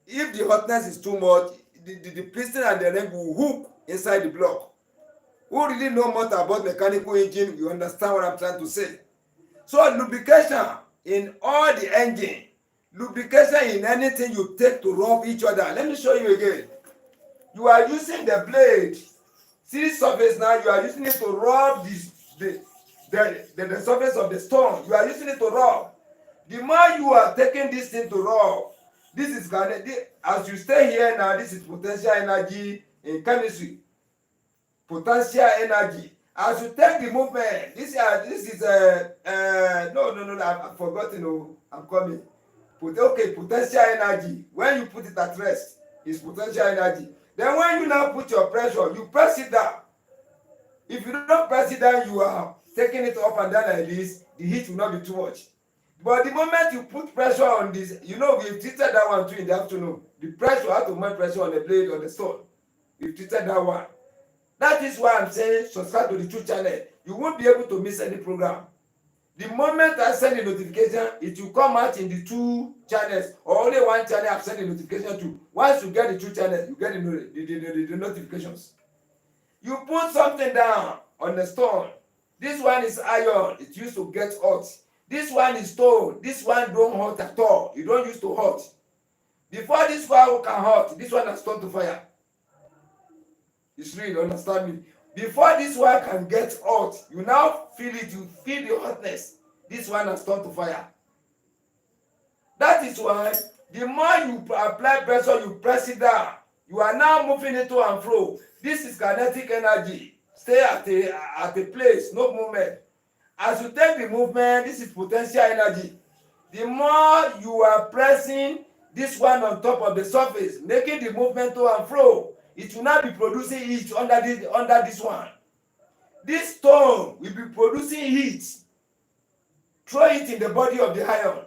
if the hotness is too much, the piston and the ring will hook inside the block. Who really know much about mechanical engine, you understand what I'm trying to say. So lubrication in all the engine, lubrication in anything you take to rub each other. Let me show you again. You are using the blade. See this surface now, you are using it to rub the surface of the stone. You are using it to rub. The more you are taking this thing to rub, this is gonna, as you stay here now, this is potential energy in chemistry. Potential energy. As you take the movement, this is I've forgotten. Oh, I'm coming. Okay, potential energy. When you put it at rest, it's potential energy. Then when you now put your pressure, you press it down. If you don't press it down, you are taking it up and down like this, the heat will not be too much. But the moment you put pressure on this, you know, we've treated that one too in the afternoon. The pressure, how to make pressure on the blade or the stone. We've treated that one. That is why I'm saying subscribe to the YouTube channel. You won't be able to miss any program. The moment I send a notification, it will come out in the two channels, or only one channel I've sent a notification to. Once you get the two channels, you get the notifications. You put something down on the stone. This one is iron. It used to get hot. This one is stone. This one don't hot at all. You don't use to hot. Before this one can hot, this one has turned to fire. It's real, understand me? Before this one can get hot, you now feel it, you feel the hotness. This one has turned to fire. That is why the more you apply pressure, you press it down. You are now moving it to and fro. This is kinetic energy. Stay at a place, no movement. As you take the movement, this is potential energy. The more you are pressing this one on top of the surface, making the movement to and fro, it will not be producing heat under this one. This stone will be producing heat. Throw it in the body of the iron.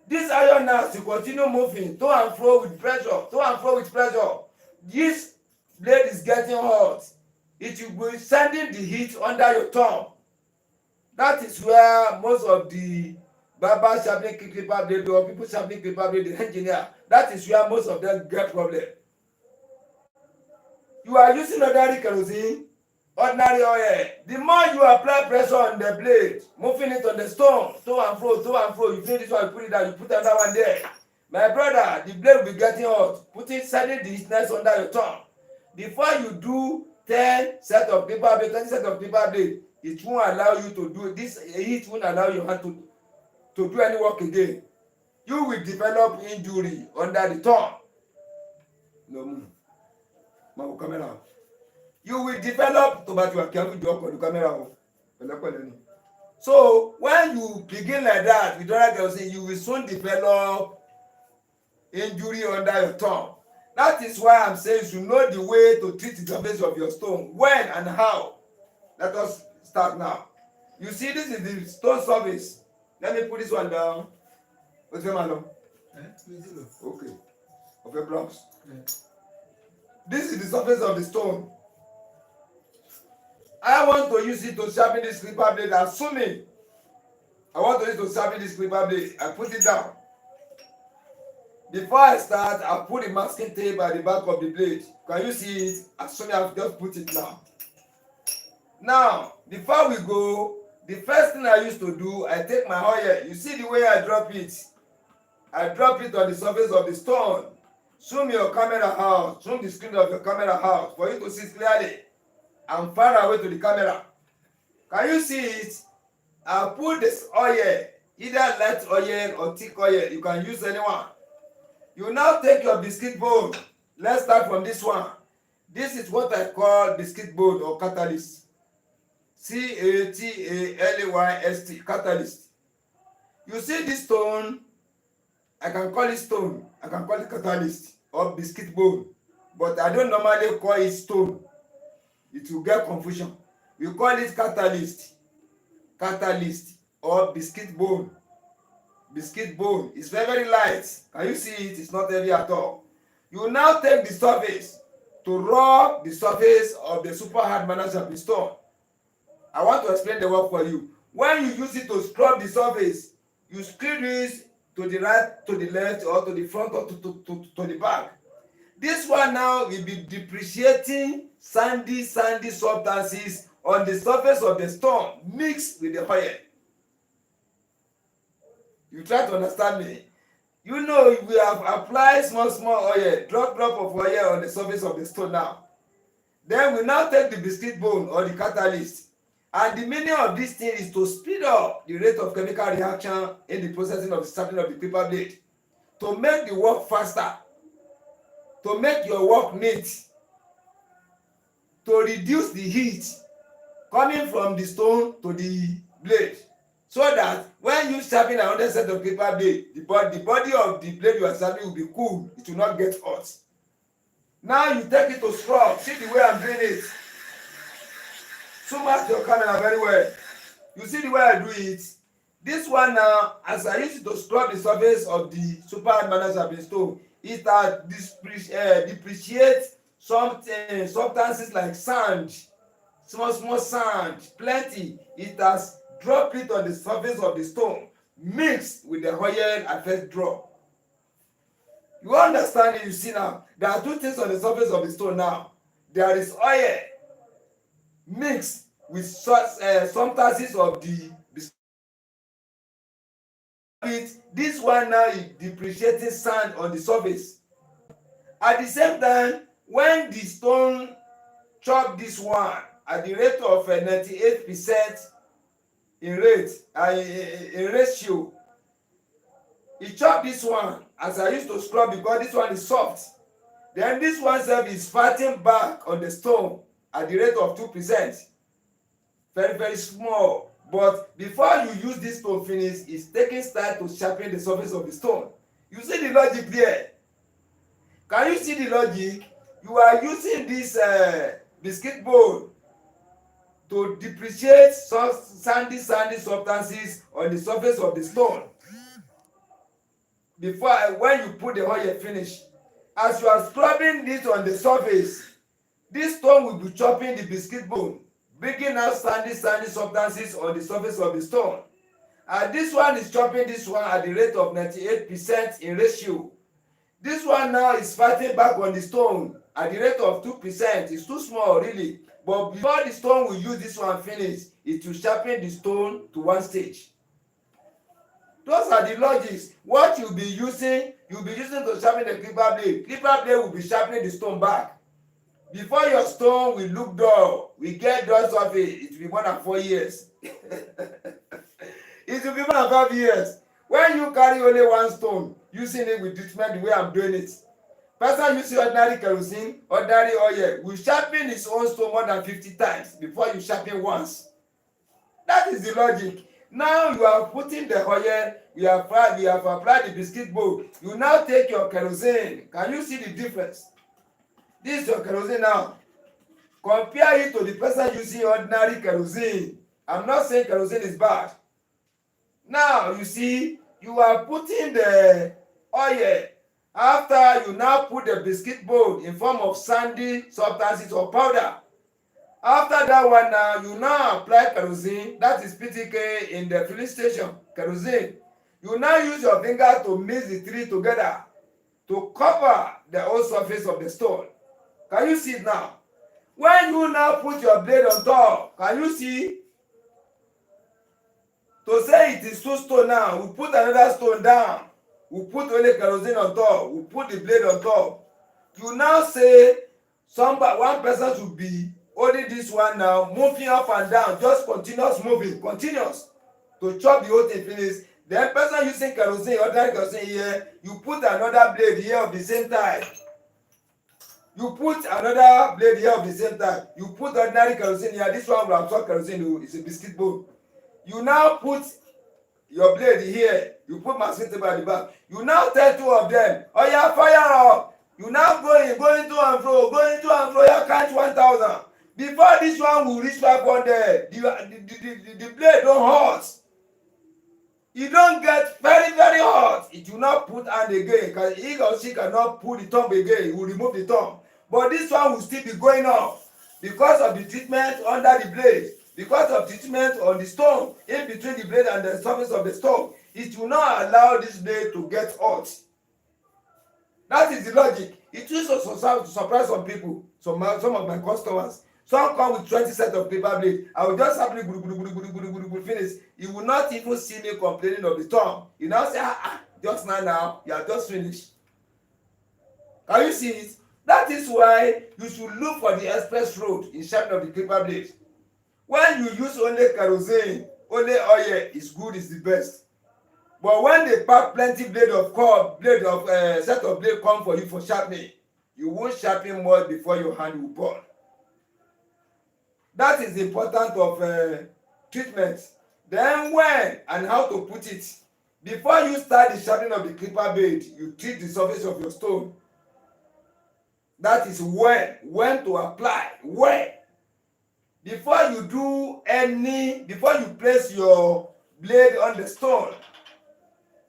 This iron now to continue moving to and fro with pressure, to and fro with pressure. This blade is getting hot. It will be sending the heat under your thumb. That is where most of the barber sharpening clipper blade or people sharpening clipper blade, the engineer, that is where most of them get problem. You are using ordinary kerosene, ordinary oil. The more you apply pressure on the blade, moving it on the stone, to and fro, you feel this one, you put it down, you put another one there. My brother, the blade will be getting hot, sending the heatness under your tongue. Before you do 10 set of clipper blade, 20 set of clipper blade, it won't allow you to do this. Heat won't allow your hand to do any work again. You will develop injury under the tongue. No. Camera. You will develop, but you are careful to work on the camera. So when you begin like that, with other girls, you will soon develop injury under your tongue. That is why I'm saying you should know the way to treat the surface of your stone, when and how. Let us start now. You see, this is the stone surface. Let me put this one down. What's your man? Okay. Okay, blocks. This is the surface of the stone. I want to use it to sharpen this clipper blade. Assuming I want to use it to sharpen this clipper blade, I put it down. Before I start, I put the masking tape at the back of the blade. Can you see it? Assuming I've just put it now. Now, before we go, the first thing I used to do, I take my oil. You see the way I drop it? I drop it on the surface of the stone. Zoom your camera out. Zoom the screen of your camera out for you to see clearly. I'm far away to the camera. Can you see it? I put this oil, either light oil or thick oil. You can use anyone. You now take your biscuit board. Let's start from this one. This is what I call biscuit board or catalyst. catalyst. Catalyst. You see this stone, I can call it stone, I can call it catalyst or biscuit bone, but I don't normally call it stone. It will get confusion. We call it catalyst, catalyst or biscuit bone. Biscuit bone is very, very light. Can you see it? It's not heavy at all. You now take the surface to rub the surface of the super hard management stone. I want to explain the work for you. When you use it to scrub the surface, you screw this to the right, to the left, or to the front, or to the back. This one now will be depreciating sandy substances on the surface of the stone mixed with the oil. You try to understand me? You know, we have applied small oil, drop of oil on the surface of the stone now. Then we now take the biscuit bone or the catalyst. And the meaning of this thing is to speed up the rate of chemical reaction in the processing of the sharpening of the paper blade, to make the work faster, to make your work neat, to reduce the heat coming from the stone to the blade, so that when you sharpen another set of paper blade, the body of the blade you are sharpening will be cool. It will not get hot. Now you take it to scrub. See the way I'm doing it. Zoom out your camera very well. You see the way I do it. This one now, as I use it to scrub the surface of the super hard management stone, it depreciates something, substances like sand, small sand, plenty. It has dropped it on the surface of the stone, mixed with the oil I first drop. You understand it? You see now, there are two things on the surface of the stone now. There is oil mixed with substances of the this one now is depreciating sand on the surface. At the same time, when the stone chop this one at the rate of 98% in ratio, he chop this one as I used to scrub because this one is soft. Then this one self is fighting back on the stone at the rate of 2%. Very, very small. But before you use this stone finish, it's taking time to sharpen the surface of the stone. You see the logic there? Can you see the logic? You are using this biscuit bowl to depreciate sandy substances on the surface of the stone. Before, when you put the oil finish, as you are scrubbing this on the surface, this stone will be chopping the biscuit bone, bringing out sandy substances on the surface of the stone. And this one is chopping this one at the rate of 98% in ratio. This one now is fighting back on the stone at the rate of 2%. It's too small, really. But before the stone will use this one finish, it will sharpen the stone to one stage. Those are the logics. What you'll be using to sharpen the clipper blade. Clipper blade will be sharpening the stone back. Before your stone will look dull, we get dust of it will be more than 4 years. It will be more than 5 years. When you carry only one stone, using it with treatment the way I'm doing it, person using ordinary kerosene, ordinary oil, will sharpen his own stone more than 50 times before you sharpen once. That is the logic. Now you are putting the oil, we have applied the biscuit bowl. You now take your kerosene. Can you see the difference? This is your kerosene now. Compare it to the person using ordinary kerosene. I'm not saying kerosene is bad. Now you see, you are putting the oil. After you now put the biscuit bowl in form of sandy substances or powder. After that one now, you now apply kerosene. That is PTK in the filling station, kerosene. You now use your finger to mix the three together to cover the whole surface of the stone. Can you see it now? When you now put your blade on top, can you see? To say it is two stone now, we put another stone down. We put only kerosene on top. We put the blade on top. You now say one person should be holding this one now, moving up and down, just continuous moving, continuous to chop the whole thing finish. Then person using kerosene, ordinary kerosene here, you put another blade here of the same type. You put another blade here of the same type. You put ordinary kerosene here. This one will absorb kerosene. It's a biscuit bone. You now put your blade here. You put masking tape at the back. You now tell two of them, oh yeah, fire up. You now going to and fro, you count 1,000. Before this one will reach 500, the blade don't hot. You don't get very, very hot. It will not put hand again, because he or she cannot pull the thumb again. It will remove the thumb. But this one will still be going off because of the treatment under the blade, because of treatment on the stone, in between the blade and the surface of the stone. It will not allow this blade to get hot. That is the logic. It used to surprise some people, some of my customers. Some come with 20 sets of paper blades. I will just happily finish. You will not even see me complaining of the thumb. You now say, just now, you are just finished. Can you see it? That is why you should look for the express road in sharpening of the clipper blade. When you use only kerosene, only oil is good, is the best. But when they pack plenty set of blade come for you for sharpening, you won't sharpen more before your hand will burn. That is the importance of treatment. Then when and how to put it. Before you start the sharpening of the clipper blade, you treat the surface of your stone. That is when to apply, when. Before you place your blade on the stone,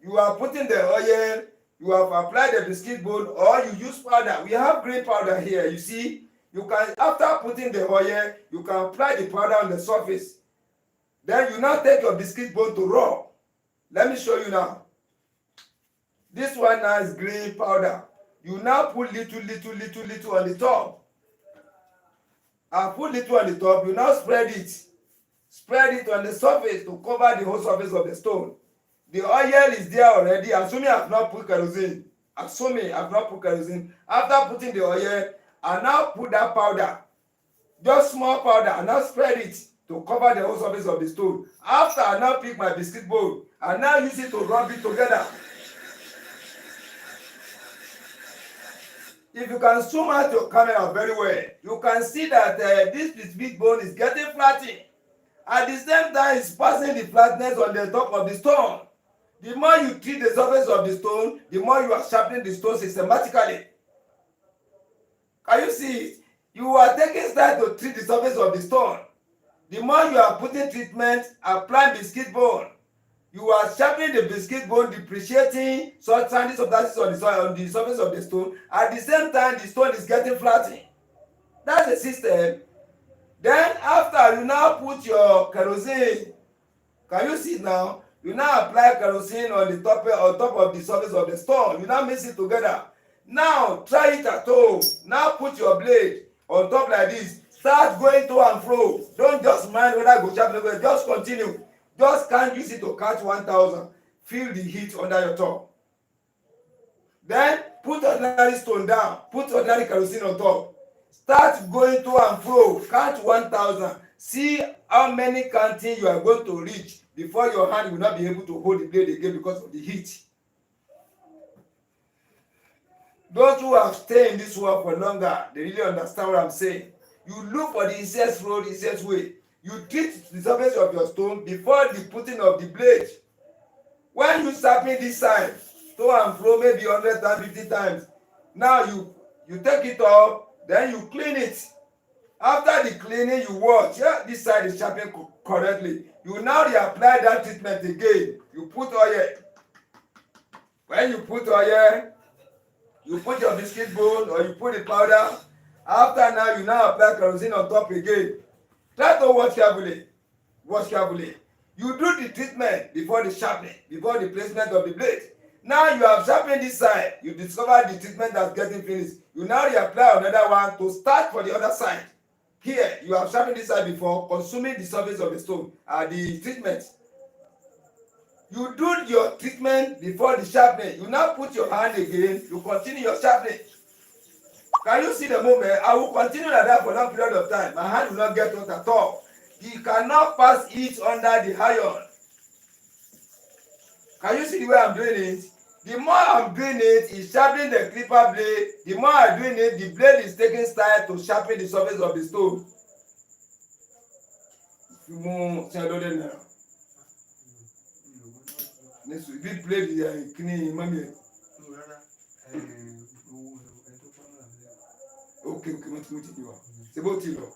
you are putting the oil, you have applied the biscuit bone, or you use powder. We have green powder here, you see. You can, after putting the oil, you can apply the powder on the surface. Then you now take your biscuit bone to rub. Let me show you now. This one now is green powder. You now put little on the top. I put little on the top. You now spread it. Spread it on the surface to cover the whole surface of the stone. The oil is there already. Assuming I have not put kerosene. After putting the oil, I now put that powder. Just small powder. I now spread it to cover the whole surface of the stone. After I now pick my biscuit bowl, I now use it to rub it together. If you can zoom out your camera very well, you can see that this biscuit bone is getting flattened. At the same time, it's passing the flatness on the top of the stone. The more you treat the surface of the stone, the more you are sharpening the stone systematically. Can you see it? You are taking time to treat the surface of the stone. The more you are putting treatment, applying biscuit bone, you are sharpening the biscuit bone, depreciating sandy substances on the surface of the stone. At the same time, the stone is getting flattened. That's the system. Then after you now put your kerosene, can you see it now? You now apply kerosene on top of the surface of the stone. You now mix it together. Now try it at home. Now put your blade on top like this. Start going to and fro. Don't just mind whether go sharp. Just continue. Just can't use it to catch 1,000. Feel the heat under your thumb. Then put ordinary stone down. Put ordinary kerosene on top. Start going to and fro. Count 1,000. See how many counting you are going to reach before your hand will not be able to hold the blade again because of the heat. Those who have stayed in this world for longer, they really understand what I'm saying. You look for the easiest road, easiest way. You treat the surface of your stone before the putting of the blade. When you sharpen this side, to and fro maybe 100 times, 50 times. Now you take it off, then you clean it. After the cleaning, you watch. Yeah, this side is sharpened correctly. You now reapply that treatment again. You put oil. When you put oil, you put your biscuit bone or you put the powder. After now, you now apply kerosene on top again. Try to watch carefully. Watch carefully. You do the treatment before the sharpening, before the placement of the blade. Now you have sharpened this side. You discover the treatment that's getting finished. You now reapply another one to start for the other side. Here, you have sharpened this side before, consuming the surface of the stone, the treatment. You do your treatment before the sharpening. You now put your hand again. You continue your sharpening. Can you see the movement? I will continue like that for a long period of time. My hand will not get hot at all. You cannot pass it under the iron. Can you see the way I'm doing it? The more I'm doing it, it's sharpening the clipper blade. The more I'm doing it, the blade is taking style to sharpen the surface of the stone. Mú ṣẹlódé náà. Bí blade yẹn kíní mọ́mí ẹ̀. Okay, mo ti di wa. Ṣé bó ti lọ?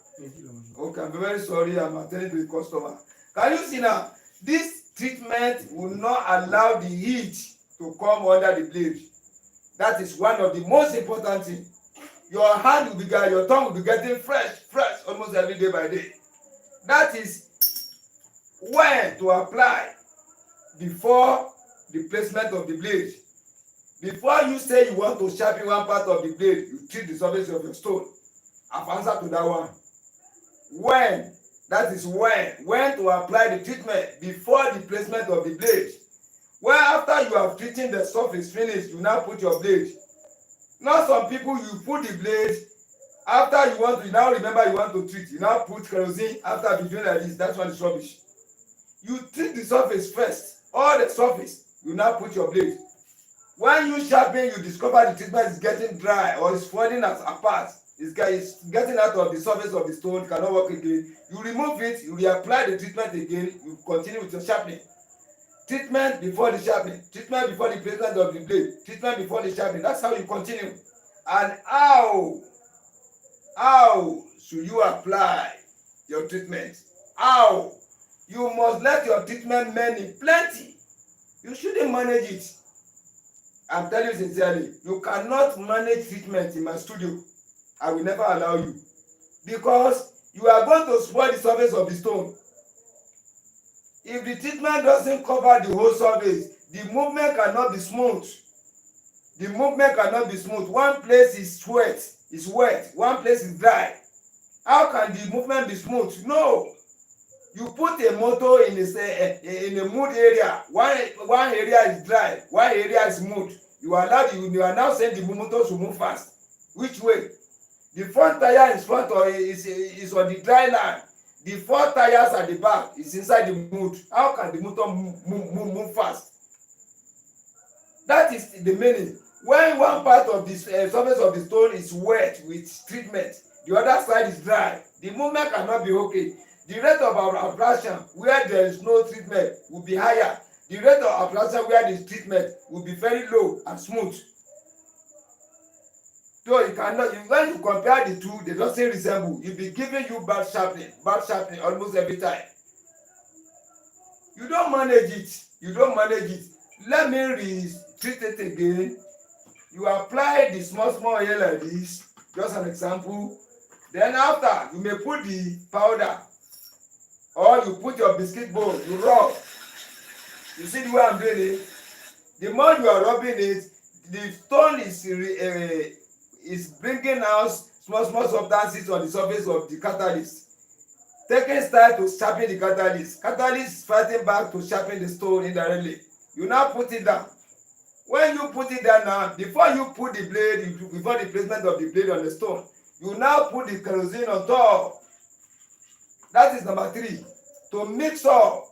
Okay, I'm very sorry, I'm attending to the customer. Can you see now? This treatment will not allow the heat to come under the blade. That is one of the most important things. Your hand will be getting, your tongue will be getting fresh almost every day by day. That is when to apply before the placement of the blade. Before you say you want to sharpen one part of the blade, you treat the surface of your stone. I've answered to that one. When, that is when to apply the treatment before the placement of the blade. Well, after you have treated the surface finished, you now put your blade. Now some people, you put the blade, after you now remember you want to treat, you now put kerosene after you doing like this, that's one is rubbish. You treat the surface first, all the surface, you now put your blade. When you sharpen, you discover the treatment is getting dry or is falling apart. It's getting out of the surface of the stone, cannot work again. You remove it, you reapply the treatment again, you continue with your sharpening. Treatment before the sharpening, treatment before the placement of the blade, treatment before the sharpening. That's how you continue. And how should you apply your treatment? How? You must let your treatment plenty. You shouldn't manage it. I'm telling you sincerely, you cannot manage treatment in my studio. I will never allow you. Because you are going to spoil the surface of the stone. If the treatment doesn't cover the whole surface, the movement cannot be smooth. The movement cannot be smooth. One place is wet, one place is dry. How can the movement be smooth? No. You put a motor in a mood area. One area is dry, one area is smooth. You are now saying the motor should move fast. Which way? The front tire is on the dry land. The four tires at the back is inside the mood. How can the motor move fast? That is the meaning. When one part of the surface of the stone is wet with treatment, the other side is dry, the movement cannot be okay. The rate of abrasion where there is no treatment will be higher. The rate of abrasion where there is treatment will be very low and smooth. So you cannot, when you compare the two, they doesn't resemble. You'll be giving you bad sharpening almost every time. You don't manage it. Let me retreat it again. You apply the small here like this, just an example. Then after, you may put the powder, or you put your biscuit bowl, you rub. You see the way I'm doing it? The more you are rubbing it, the stone is bringing out small substances on the surface of the catalyst. Taking style to sharpen the catalyst. Catalyst is fighting back to sharpen the stone indirectly. You now put it down. When you put it down now, before you put the blade, before the placement of the blade on the stone, you now put the kerosene on top. That is number 3. To mix up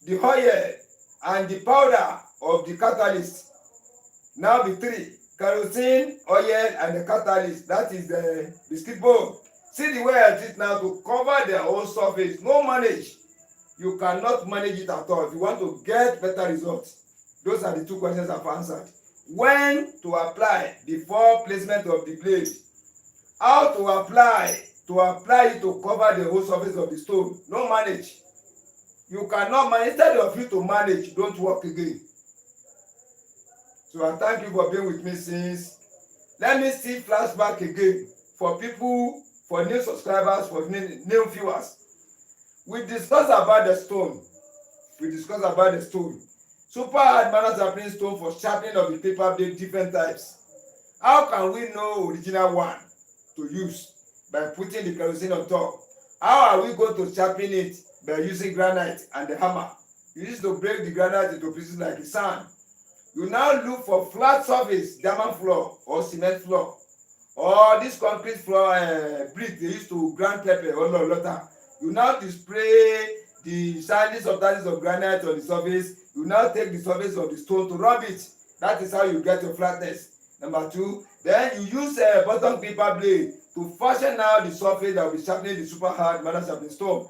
the oil and the powder of the catalyst. Now the 3. Kerosene, oil, and the catalyst. That is the biscuit bowl. See the way I treat now to cover the whole surface. No manage. You cannot manage it at all. If you want to get better results, those are the 2 questions I've answered. When to apply before placement of the blade. How to apply it to cover the whole surface of the stone. No manage. You cannot manage. Instead of you to manage, don't work again. So I thank you for being with me since. Let me see flashback again for people, for new subscribers, for new viewers. We discussed about the stone. Super hard manufacturing stone for sharpening of the paper blade, different types. How can we know original one to use? By putting the kerosene on top. How are we going to sharpen it? By using granite and the hammer. You used to break the granite into pieces like the sand. You now look for flat surface, diamond floor or cement floor, or this concrete floor brick they used to grind pepper or lota. You now display the shiny substances of granite on the surface. You now take the surface of the stone to rub it. That is how you get your flatness. Number 2, then you use a bottom clipper blade to fashion now the surface that will be sharpening the super hard manual sharpening stone.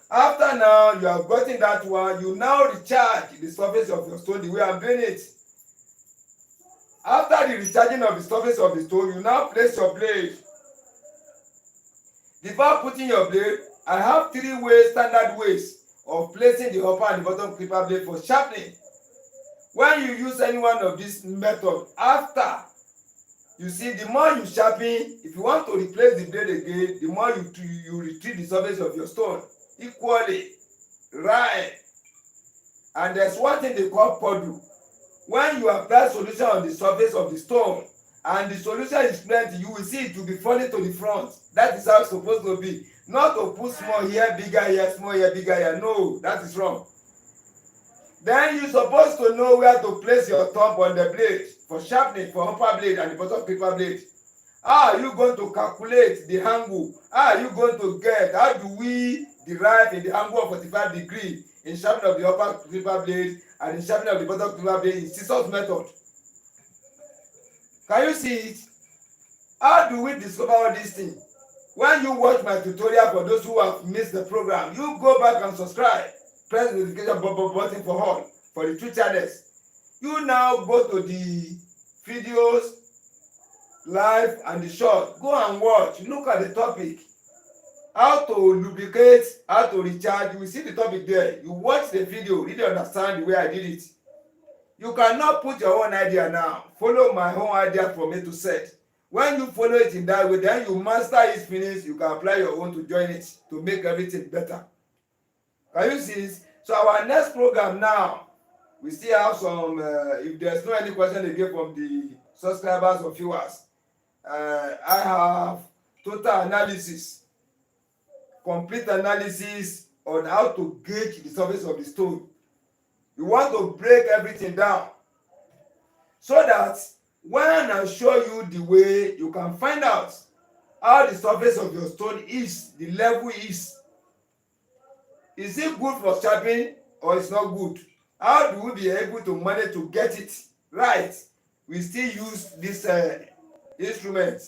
After now you have gotten that one, you now recharge the surface of your stone the way I'm doing it. After the recharging of the surface of the stone, you now place your blade. Before putting your blade, I have 3 standard ways of placing the upper and the bottom clipper blade for sharpening. When you use any one of this method, after, you see, the more you sharpen, if you want to replace the blade again, the more you retreat the surface of your stone equally, right? And there's one thing they call puddle. When you apply solution on the surface of the stone and the solution is plenty, you will see it will be falling to the front. That is how it's supposed to be. Not to put small here, bigger here, small here, bigger here. No, that is wrong. Then you're supposed to know where to place your thumb on the blade for sharpening, for upper blade and the bottom clipper blade. How are you going to calculate the angle? How are you going to get? How do we derive in the angle of 45 degrees in sharpening of the upper clipper blade and in sharpening of the bottom clipper blade in scissors method? Can you see it? How do we discover all these things? When you watch my tutorial, for those who have missed the program, you go back and subscribe. Press the notification button for all, for the 2 channels. You now go to the videos, live and the short. Go and watch. Look at the topic. How to lubricate, how to recharge. You will see the topic there. You watch the video, really understand the way I did it. You cannot put your own idea now. Follow my own idea from A to Z. When you follow it in that way, then you master it finish, you can apply your own to join it, to make everything better. Can you see this? So our next program now, we still have some, if there's no any question again from the subscribers or viewers, I have total analysis, complete analysis on how to gauge the surface of the stone. You want to break everything down so that when I show you the way, you can find out how the surface of your stone is, the level is. Is it good for sharpening or it's not good? How do we be able to manage to get it right? We still use this instrument,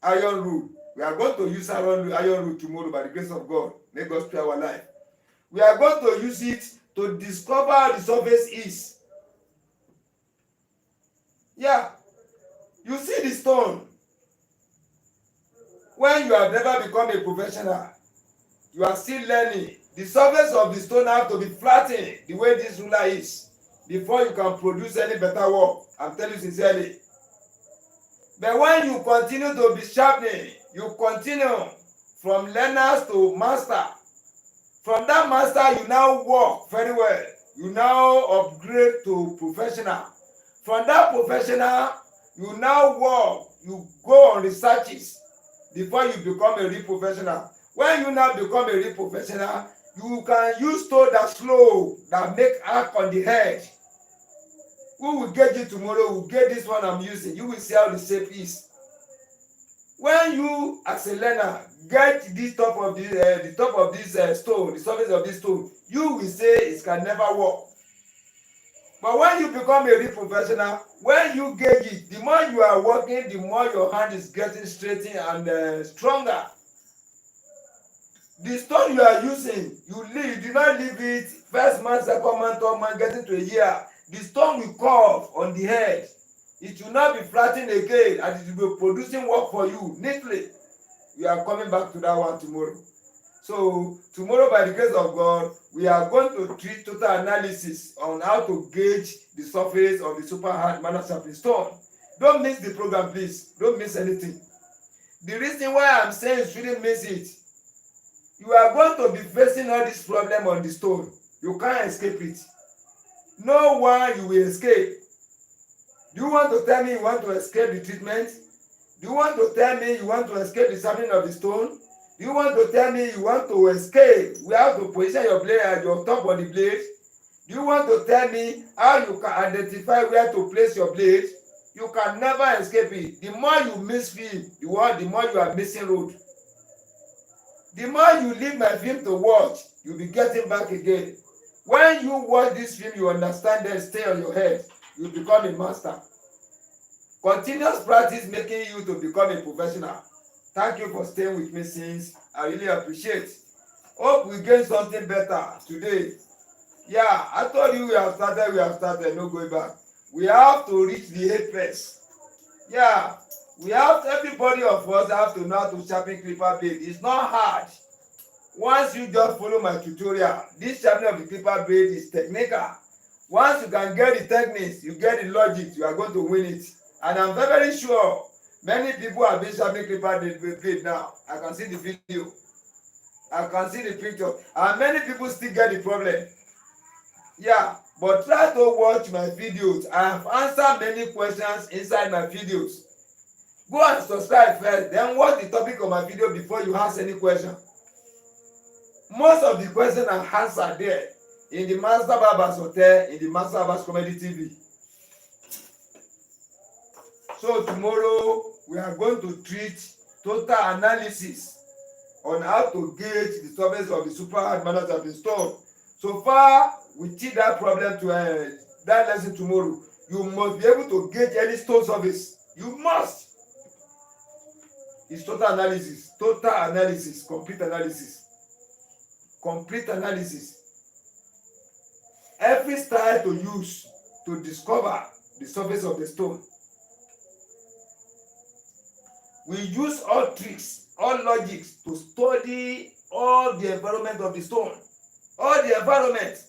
iron rule. We are going to use iron rule tomorrow by the grace of God. May God spare our life. We are going to use it to discover how the surface is. Yeah, you see the stone. When you have never become a professional, you are still learning. The surface of the stone have to be flattened the way this ruler is before you can produce any better work. I'm telling you sincerely. But when you continue to be sharpening, you continue from learners to master. From that master, you now work very well. You now upgrade to professional. From that professional, you now work. You go on researches before you become a real professional. When you now become a real professional, you can use stone that slow, that make arc on the head. We will get you tomorrow. We'll get this one I'm using. You will see how the shape is. When you, as a learner, get this top of the top of this stone, the surface of this stone, you will say it can never work. But when you become a real professional, when you gauge it, the more you are working, the more your hand is getting straightened and stronger. The stone you are using, you do not leave it first month, second month, third month, getting to a year. The stone will curve on the head. It will not be flattened again, and it will be producing work for you neatly. We are coming back to that one tomorrow. So tomorrow, by the grace of God, we are going to treat total analysis on how to gauge the surface of the super hard manual sharpening stone. Don't miss the program, please. Don't miss anything. The reason why I'm saying you shouldn't miss it, you are going to be facing all this problem on the stone. You can't escape it. No one you will escape. Do you want to tell me you want to escape the treatment? Do you want to tell me you want to escape the sharpening of the stone? Do you want to tell me you want to escape where to position your blade at your top of the blade? Do you want to tell me how you can identify where to place your blade? You can never escape it. The more you miss film, the more you are missing road. The more you leave my film to watch, you'll be getting back again. When you watch this film, you understand that stay on your head. you become a master. Continuous practice making you to become a professional. Thank you for staying with me since. I really appreciate. Hope we gain something better today. Yeah, I told you we have started, no going back. We have to reach the apex. Yeah, everybody of us have to know how to sharpen clipper blade. It's not hard. Once you just follow my tutorial, this sharpening of the clipper blade is technical. Once you can get the techniques, you get the logic, you are going to win it. And I'm very sure many people have been sharpening clipper blade now. I can see the video, I can see the picture, and many people still get the problem. Yeah, but try to watch my videos. I have answered many questions inside my videos. Go and subscribe first, then watch the topic of my video before you ask any question. Most of the questions are answered there in the Master Barbers Hotel, in the Master Barbers Comedy TV. So tomorrow we are going to treat total analysis on how to gauge the surface of the super hard magnets of the stone. So far, we teach that problem to that lesson tomorrow. You must be able to gauge any stone surface. You must. It's total analysis, complete analysis. Complete analysis. Every style to use to discover the surface of the stone. We use all tricks, all logics to study all the environment of the stone. All the environment.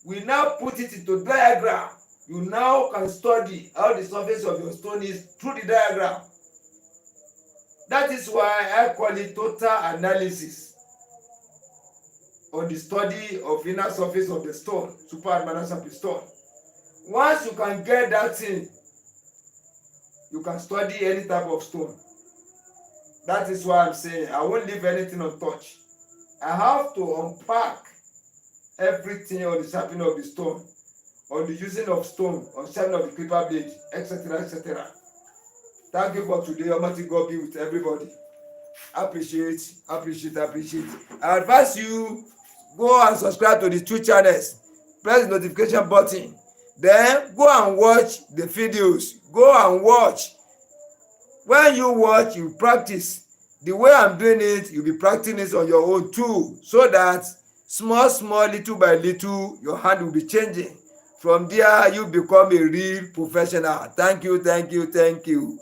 We now put it into diagram. You now can study how the surface of your stone is through the diagram. That is why I call it total analysis on the study of inner surface of the stone, super hard magnets of the stone. Once you can get that thing, you can study any type of stone. That is why I'm saying I won't leave anything untouched. I have to unpack everything on the sharpening of the stone, on the using of stone, on sharpening of the clipper blade, etc., etc. Thank you for today. Almighty God be with everybody. Appreciate. I advise you, go and subscribe to the two channels. Press the notification button. Then go and watch the videos. Go and watch. When you watch, you practice. The way I'm doing it, you'll be practicing it on your own too. So that small, little by little, your hand will be changing. From there, you become a real professional. Thank you.